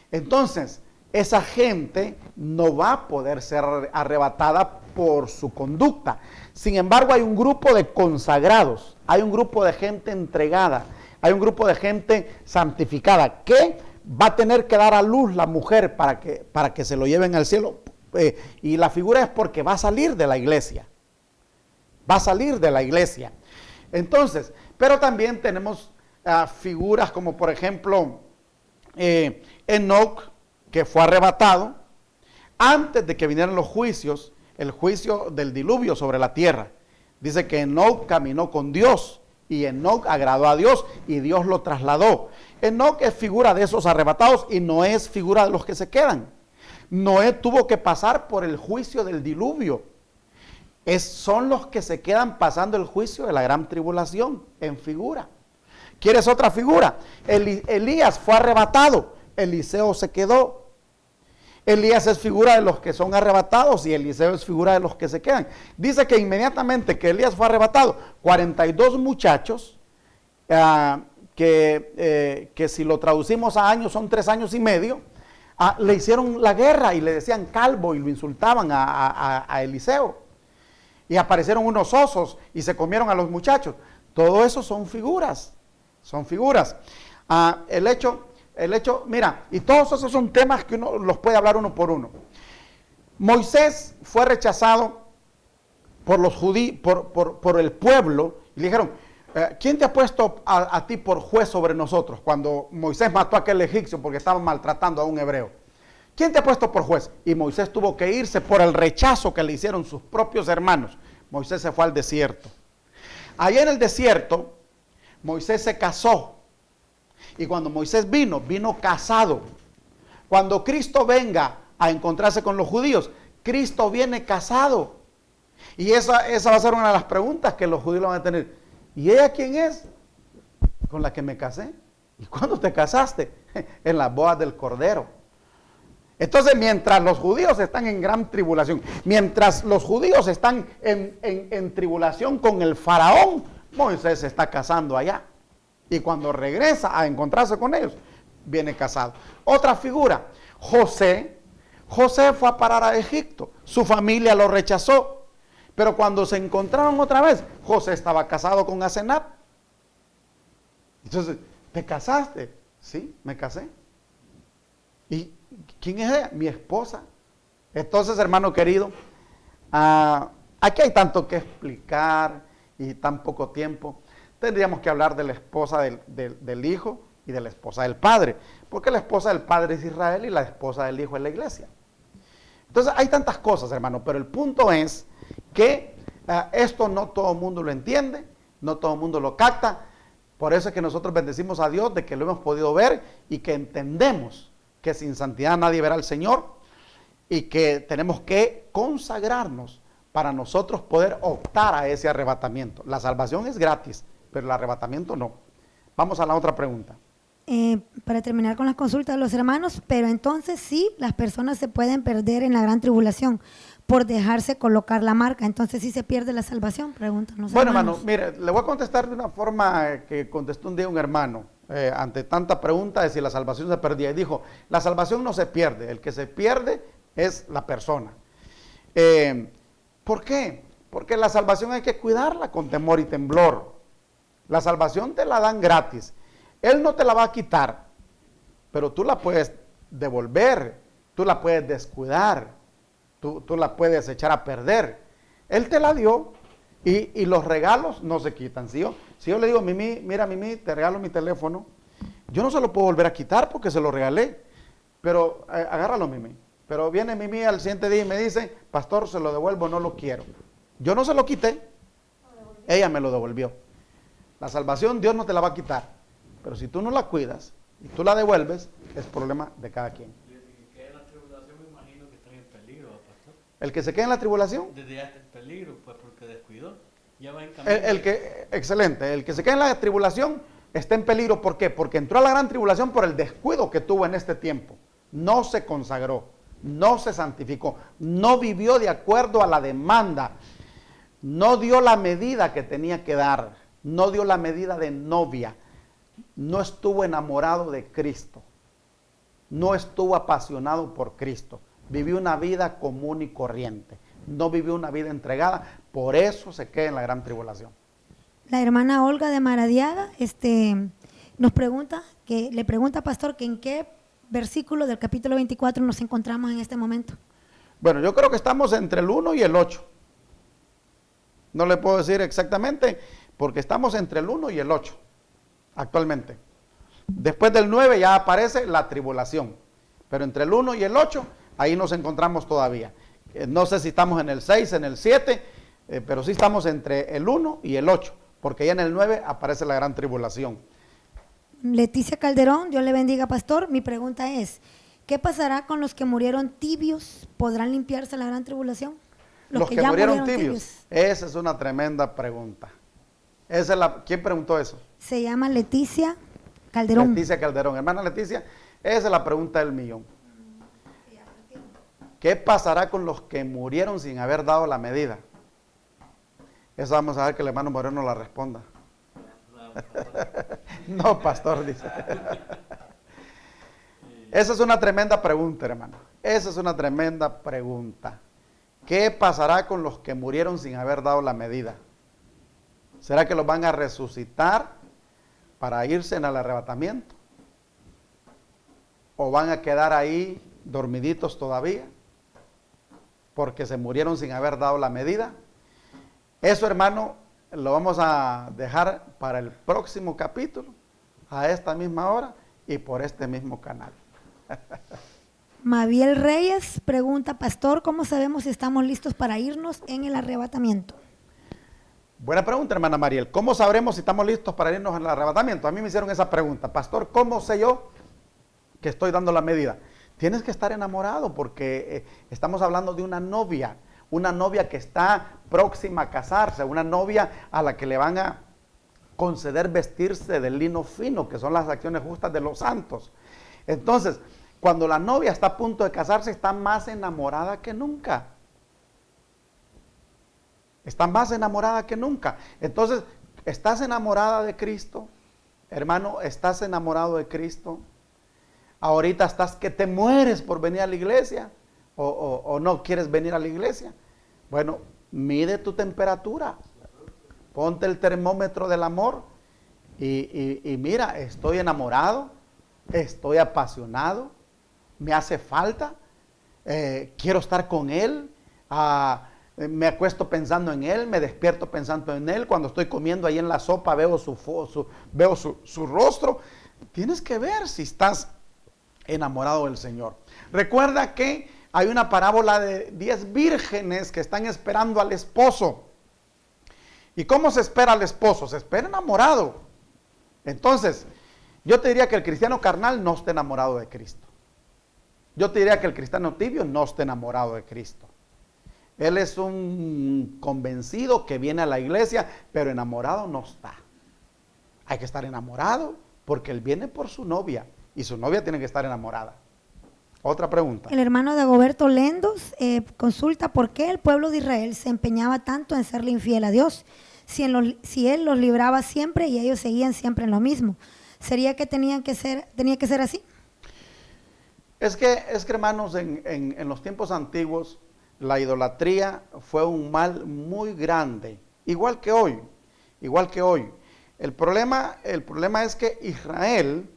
Entonces, esa gente no va a poder ser arrebatada por su conducta. Sin embargo, hay un grupo de consagrados, hay un grupo de gente entregada, hay un grupo de gente santificada que va a tener que dar a luz la mujer para que se lo lleven al cielo. Y la figura es porque va a salir de la iglesia. Va a salir de la iglesia. Entonces, pero también tenemos figuras como por ejemplo Enoc, que fue arrebatado antes de que vinieran los juicios, el juicio del diluvio sobre la tierra. Dice que Enoc caminó con Dios y Enoc agradó a Dios y Dios lo trasladó. Enoc es figura de esos arrebatados y no es figura de los que se quedan. Noé tuvo que pasar por el juicio del diluvio. Son los que se quedan pasando el juicio de la gran tribulación en figura. ¿Quieres otra figura? Elías fue arrebatado, Eliseo se quedó. Elías es figura de los que son arrebatados y Eliseo es figura de los que se quedan. Dice que inmediatamente que Elías fue arrebatado, 42 muchachos, que si lo traducimos a años son 3 años y medio, le hicieron la guerra y le decían calvo y lo insultaban a Eliseo. Y aparecieron unos osos y se comieron a los muchachos. Todo eso son figuras, son figuras. El hecho, mira, y todos esos son temas que uno los puede hablar uno por uno. Moisés fue rechazado por los judíos, por el pueblo, y le dijeron, ¿quién te ha puesto a ti por juez sobre nosotros? Cuando Moisés mató a aquel egipcio porque estaba maltratando a un hebreo. ¿Quién te ha puesto por juez? Y Moisés tuvo que irse por el rechazo que le hicieron sus propios hermanos. Moisés se fue al desierto. Allá en el desierto, Moisés se casó. Y cuando Moisés vino casado. Cuando Cristo venga a encontrarse con los judíos, Cristo viene casado. Y esa va a ser una de las preguntas que los judíos van a tener. ¿Y ella quién es? Con la que me casé. ¿Y cuándo te casaste? En las bodas del Cordero. Entonces, mientras los judíos están en gran tribulación, mientras los judíos están en tribulación con el faraón, Moisés se está casando allá. Y cuando regresa a encontrarse con ellos, viene casado. Otra figura, José. José fue a parar a Egipto, su familia lo rechazó, pero cuando se encontraron otra vez, José estaba casado con Asenat. Entonces, ¿te casaste? Sí, me casé. ¿Y quién es ella? Mi esposa. Entonces, hermano querido, aquí hay tanto que explicar y tan poco tiempo. Tendríamos que hablar de la esposa del hijo y de la esposa del padre, porque la esposa del padre es Israel y la esposa del hijo es la iglesia. Entonces hay tantas cosas, hermano, pero el punto es que esto no todo el mundo lo entiende, no todo el mundo lo capta. Por eso es que nosotros bendecimos a Dios de que lo hemos podido ver y que entendemos que sin santidad nadie verá al Señor y que tenemos que consagrarnos para nosotros poder optar a ese arrebatamiento. La salvación es gratis, pero el arrebatamiento no. Vamos a la otra pregunta. Para terminar con las consultas de los hermanos, pero entonces sí, las personas se pueden perder en la gran tribulación por dejarse colocar la marca, entonces sí se pierde la salvación, preguntan los Bueno, hermanos. hermano, mire, le voy a contestar de una forma que contestó un día un hermano, ante tanta pregunta de si la salvación se perdía, y dijo, la salvación no se pierde, el que se pierde es la persona. ¿Por qué? Porque la salvación hay que cuidarla con temor y temblor. La salvación te la dan gratis. Él no te la va a quitar, pero tú la puedes devolver, tú la puedes descuidar, tú la puedes echar a perder. Él te la dio y los regalos no se quitan. Si yo le digo, Mimi, mira Mimi, te regalo mi teléfono, yo no se lo puedo volver a quitar porque se lo regalé, pero agárralo Mimi. Pero viene Mimi al siguiente día y me dice, pastor, se lo devuelvo, no lo quiero. Yo no se lo quité, ella me lo devolvió. La salvación Dios no te la va a quitar. Pero si tú no la cuidas y tú la devuelves, es problema de cada quien. Y el que quede en la tribulación me imagino que está en peligro, pastor. El que se quede en la tribulación, Desde ya está en peligro, pues porque descuidó. Ya va en camino. excelente, el que se quede en la tribulación está en peligro. ¿Por qué? Porque entró a la gran tribulación por el descuido que tuvo en este tiempo. No se consagró, no se santificó, no vivió de acuerdo a la demanda, no dio la medida que tenía que dar, no dio la medida de novia. No estuvo enamorado de Cristo, no estuvo apasionado por Cristo, vivió una vida común y corriente, no vivió una vida entregada, por eso se queda en la gran tribulación. La hermana Olga de Maradiaga nos pregunta, le pregunta, pastor, que en qué versículo del capítulo 24 nos encontramos en este momento. Bueno, yo creo que estamos entre el 1 y el 8. No le puedo decir exactamente, porque estamos entre el 1 y el 8. Actualmente. Después del 9 ya aparece la tribulación, pero entre el 1 y el 8, ahí nos encontramos todavía. No sé si estamos en el 6, en el 7, pero sí estamos entre el 1 y el 8, porque ya en el 9 aparece la gran tribulación. Leticia Calderón, Dios le bendiga, pastor. Mi pregunta es, ¿qué pasará con los que murieron tibios? ¿Podrán limpiarse la gran tribulación? Los que ya murieron tibios. Esa es una tremenda pregunta. ¿Quién preguntó eso? Se llama Leticia Calderón. Leticia Calderón. Hermana Leticia, esa es la pregunta del millón. ¿Qué pasará con los que murieron sin haber dado la medida? Eso vamos a ver que el hermano Moreno la responda. No, pastor, dice. Esa es una tremenda pregunta, hermano. Esa es una tremenda pregunta. ¿Qué pasará con los que murieron sin haber dado la medida? ¿Será que los van a resucitar para irse en el arrebatamiento? ¿O van a quedar ahí dormiditos todavía? Porque se murieron sin haber dado la medida. Eso, hermano, lo vamos a dejar para el próximo capítulo, a esta misma hora y por este mismo canal. Mabiel Reyes pregunta, pastor, ¿cómo sabemos si estamos listos para irnos en el arrebatamiento? Buena pregunta, hermana Mariel. ¿Cómo sabremos si estamos listos para irnos en el arrebatamiento? A mí me hicieron esa pregunta. Pastor, ¿cómo sé yo que estoy dando la medida? Tienes que estar enamorado porque estamos hablando de una novia que está próxima a casarse, una novia a la que le van a conceder vestirse de lino fino, que son las acciones justas de los santos. Entonces, cuando la novia está a punto de casarse, está más enamorada que nunca. Está más enamorada que nunca. Entonces, ¿estás enamorada de Cristo? Hermano, ¿estás enamorado de Cristo? ahorita estás que te mueres por venir a la iglesia o no quieres venir a la iglesia. Bueno, mide tu temperatura, ponte el termómetro del amor y mira, estoy enamorado, estoy apasionado, me hace falta, quiero estar con él, me acuesto pensando en él, me despierto pensando en él, cuando estoy comiendo ahí en la sopa veo su rostro. Tienes que ver si estás enamorado del Señor. Recuerda que hay una parábola de 10 vírgenes que están esperando al esposo. ¿Y cómo se espera al esposo? Se espera enamorado. Entonces, yo te diría que el cristiano carnal no esté enamorado de Cristo. Yo te diría que el cristiano tibio no esté enamorado de Cristo. Él es un convencido que viene a la iglesia, pero enamorado no está. Hay que estar enamorado porque él viene por su novia y su novia tiene que estar enamorada. Otra pregunta. El hermano Dagoberto Lendos consulta por qué el pueblo de Israel se empeñaba tanto en serle infiel a Dios, si él los libraba siempre y ellos seguían siempre en lo mismo. ¿Sería que tenía que ser así? Es que hermanos, en los tiempos antiguos, la idolatría fue un mal muy grande, igual que hoy. El problema es que Israel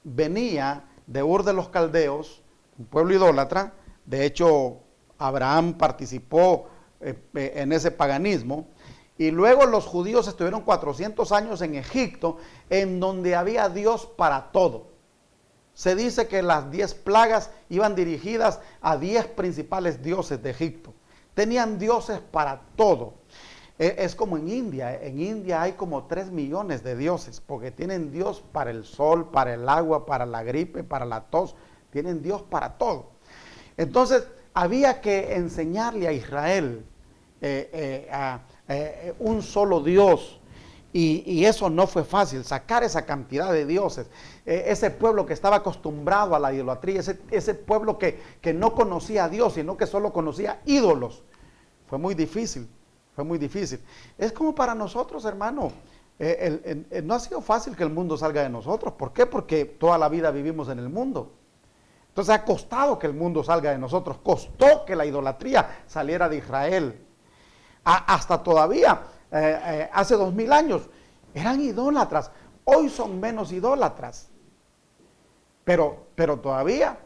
venía de Ur de los Caldeos, un pueblo idólatra. De hecho, Abraham participó en ese paganismo. Y luego los judíos estuvieron 400 años en Egipto, en donde había Dios para todo. Se dice que las 10 plagas iban dirigidas a 10 principales dioses de Egipto. Tenían dioses para todo. Es como en India. En India hay como 3 millones de dioses, porque tienen Dios para el sol, para el agua, para la gripe, para la tos. Tienen Dios para todo. Entonces, había que enseñarle a Israel un solo Dios. Y eso no fue fácil, sacar esa cantidad de dioses. Ese pueblo que estaba acostumbrado a la idolatría, ese pueblo que no conocía a Dios, sino que solo conocía ídolos. Fue muy difícil. Es como para nosotros, hermano. No ha sido fácil que el mundo salga de nosotros. ¿Por qué? Porque toda la vida vivimos en el mundo. Entonces ha costado que el mundo salga de nosotros. Costó que la idolatría saliera de Israel. Hasta todavía, hace 2000 años, eran idólatras. Hoy son menos idólatras. Pero todavía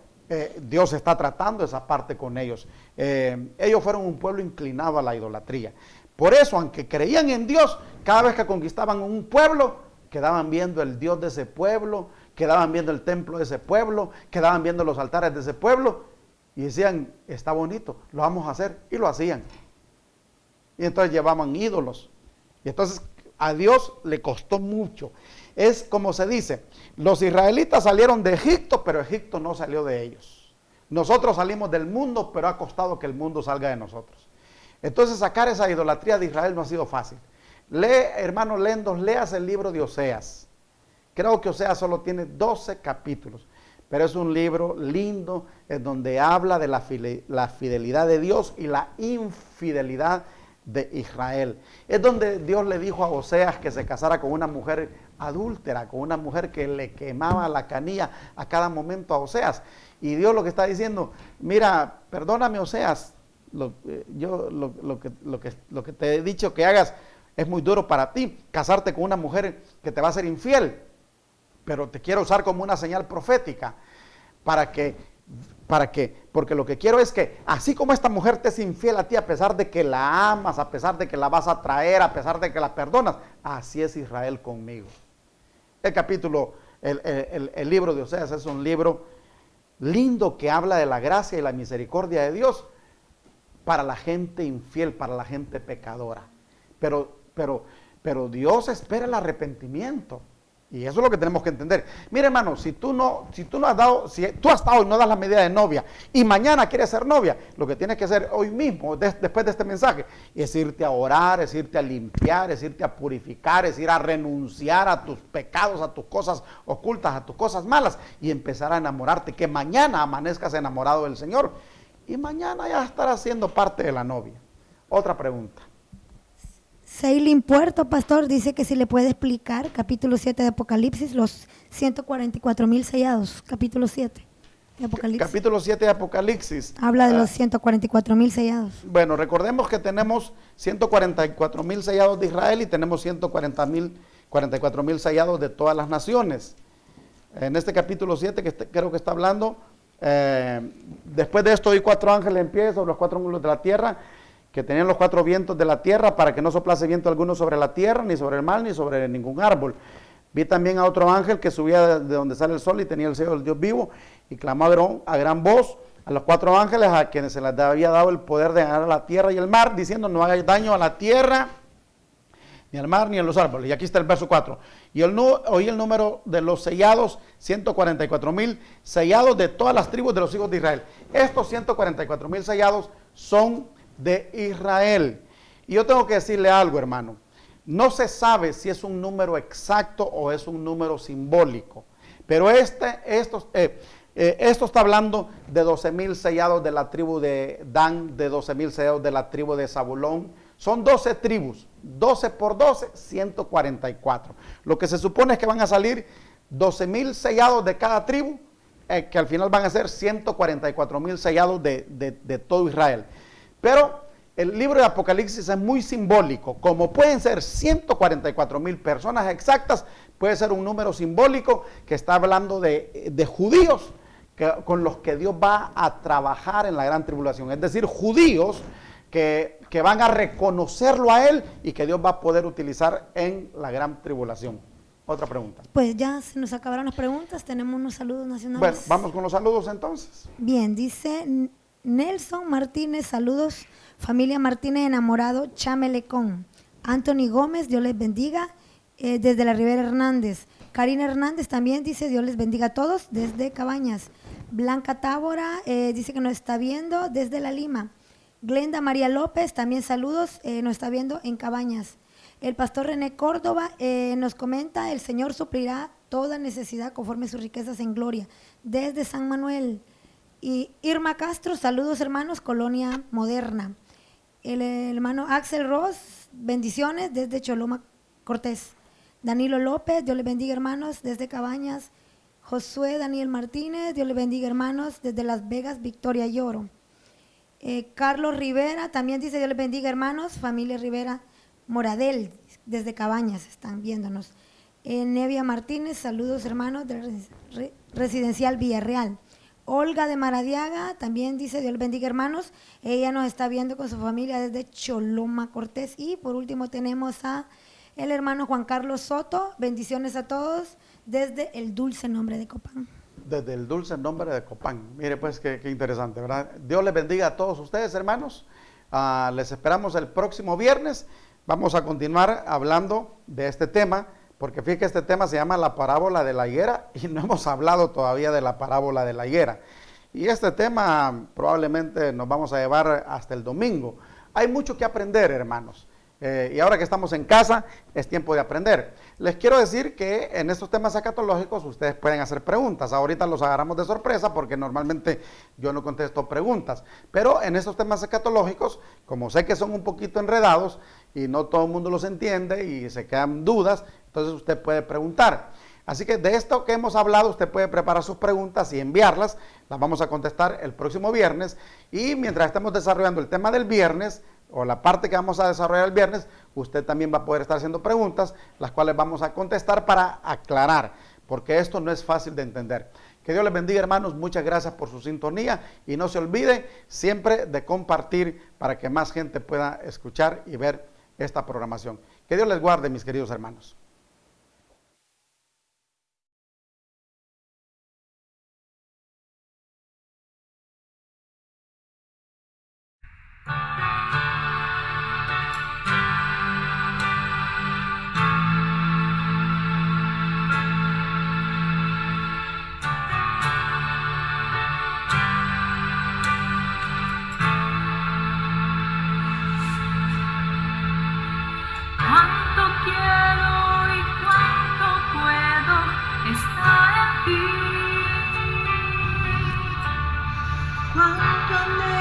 Dios está tratando esa parte con ellos. Ellos fueron un pueblo inclinado a la idolatría. Por eso, aunque creían en Dios, cada vez que conquistaban un pueblo, quedaban viendo el Dios de ese pueblo, quedaban viendo el templo de ese pueblo, quedaban viendo los altares de ese pueblo, y decían, está bonito, lo vamos a hacer, y lo hacían. Y entonces llevaban ídolos. Y entonces a Dios le costó mucho. Es como se dice, los israelitas salieron de Egipto, pero Egipto no salió de ellos. Nosotros salimos del mundo, pero ha costado que el mundo salga de nosotros. Entonces sacar esa idolatría de Israel no ha sido fácil. Hermano Lendos, leas el libro de Oseas. Creo que Oseas solo tiene 12 capítulos, pero es un libro lindo en donde habla de la fidelidad de Dios y la infidelidad de Israel. Es donde Dios le dijo a Oseas que se casara con una mujer adúltera, con una mujer que le quemaba la canilla a cada momento a Oseas. Y Dios lo que está diciendo, mira, perdóname Oseas, lo que te he dicho que hagas es muy duro para ti, casarte con una mujer que te va a ser infiel, pero te quiero usar como una señal profética porque lo que quiero es que así como esta mujer te es infiel a ti, a pesar de que la amas, a pesar de que la vas a traer, a pesar de que la perdonas, así es Israel conmigo. El libro de Oseas es un libro lindo que habla de la gracia y la misericordia de Dios para la gente infiel, para la gente pecadora. Pero Dios espera el arrepentimiento. Y eso es lo que tenemos que entender. Mire, hermano, si tú hasta hoy no das la medida de novia y mañana quieres ser novia, lo que tienes que hacer hoy mismo, después de este mensaje, es irte a orar, es irte a limpiar, es irte a purificar, es ir a renunciar a tus pecados, a tus cosas ocultas, a tus cosas malas y empezar a enamorarte, que mañana amanezcas enamorado del Señor y mañana ya estarás siendo parte de la novia. Otra pregunta. Seilin Puerto, pastor, dice que si le puede explicar, capítulo 7 de Apocalipsis, los 144,000 sellados, capítulo 7 de Apocalipsis. Capítulo 7 de Apocalipsis. Habla de los 144,000 sellados. Bueno, recordemos que tenemos 144,000 sellados de Israel y tenemos 144,000 sellados de todas las naciones. En este capítulo 7 que creo que está hablando, después de esto oí 4 ángeles en pie sobre los 4 ángulos de la tierra, que tenían los 4 vientos de la tierra, para que no soplase viento alguno sobre la tierra, ni sobre el mar, ni sobre ningún árbol. Vi también a otro ángel que subía de donde sale el sol y tenía el sello del Dios vivo, y clamó a gran voz a los 4 ángeles a quienes se les había dado el poder de ganar la tierra y el mar, diciendo: no hagáis daño a la tierra, ni al mar, ni a los árboles. Y aquí está el verso 4. Y oí el número de los sellados, 144,000 sellados de todas las tribus de los hijos de Israel. Estos 144,000 sellados son de Israel. Y yo tengo que decirle algo, hermano. No se sabe si es un número exacto o es un número simbólico. Pero esto está hablando de 12,000 sellados de la tribu de Dan, de 12,000 sellados de la tribu de Zabulón. Son 12 tribus, 12 por 12, 144. Lo que se supone es que van a salir 12,000 sellados de cada tribu, que al final van a ser 144,000 sellados de todo Israel. Pero el libro de Apocalipsis es muy simbólico. Como pueden ser 144,000 personas exactas, puede ser un número simbólico que está hablando de judíos con los que Dios va a trabajar en la gran tribulación. Es decir, judíos que van a reconocerlo a Él y que Dios va a poder utilizar en la gran tribulación. Otra pregunta. Pues ya se nos acabaron las preguntas, tenemos unos saludos nacionales. Bueno, vamos con los saludos entonces. Bien, dice Nelson Martínez, saludos, familia Martínez enamorado, Chamelecón. Anthony Gómez, Dios les bendiga, desde la Rivera Hernández. Karina Hernández también dice: Dios les bendiga a todos, desde Cabañas. Blanca Tábora dice que nos está viendo desde La Lima. Glenda María López, también saludos, nos está viendo en Cabañas. El pastor René Córdoba nos comenta: el Señor suplirá toda necesidad conforme sus riquezas en gloria, desde San Manuel. Y Irma Castro, saludos hermanos, Colonia Moderna. El hermano Axel Ross, bendiciones desde Choloma Cortés. Danilo López, Dios les bendiga hermanos, desde Cabañas. Josué Daniel Martínez, Dios les bendiga hermanos, desde Las Vegas, Victoria Lloro. Carlos Rivera también dice: Dios les bendiga hermanos, familia Rivera Moradel, desde Cabañas están viéndonos. Nevia Martínez, saludos hermanos, de Residencial Villarreal. Olga de Maradiaga también dice: Dios les bendiga hermanos, ella nos está viendo con su familia desde Choloma Cortés. Y por último tenemos a el hermano Juan Carlos Soto, bendiciones a todos desde el dulce nombre de Copán. Desde el dulce nombre de Copán. Mire pues qué interesante, ¿verdad? Dios les bendiga a todos ustedes, hermanos. Les esperamos el próximo viernes. Vamos a continuar hablando de este tema, porque fíjate que este tema se llama la parábola de la higuera y no hemos hablado todavía de la parábola de la higuera. Y este tema probablemente nos vamos a llevar hasta el domingo. Hay mucho que aprender, hermanos. Y ahora que estamos en casa, es tiempo de aprender. Les quiero decir que en estos temas escatológicos ustedes pueden hacer preguntas. Ahorita los agarramos de sorpresa porque normalmente yo no contesto preguntas. Pero en estos temas escatológicos, como sé que son un poquito enredados y no todo el mundo los entiende y se quedan dudas, entonces usted puede preguntar. Así que de esto que hemos hablado, usted puede preparar sus preguntas y enviarlas. Las vamos a contestar el próximo viernes. Y mientras estamos desarrollando el tema del viernes, o la parte que vamos a desarrollar el viernes, usted también va a poder estar haciendo preguntas, las cuales vamos a contestar para aclarar, porque esto no es fácil de entender. Que Dios les bendiga, hermanos, muchas gracias por su sintonía y no se olvide siempre de compartir para que más gente pueda escuchar y ver esta programación. Que Dios les guarde, mis queridos hermanos. Cuánto quiero y cuánto puedo estar en ti. Cuánto anhelo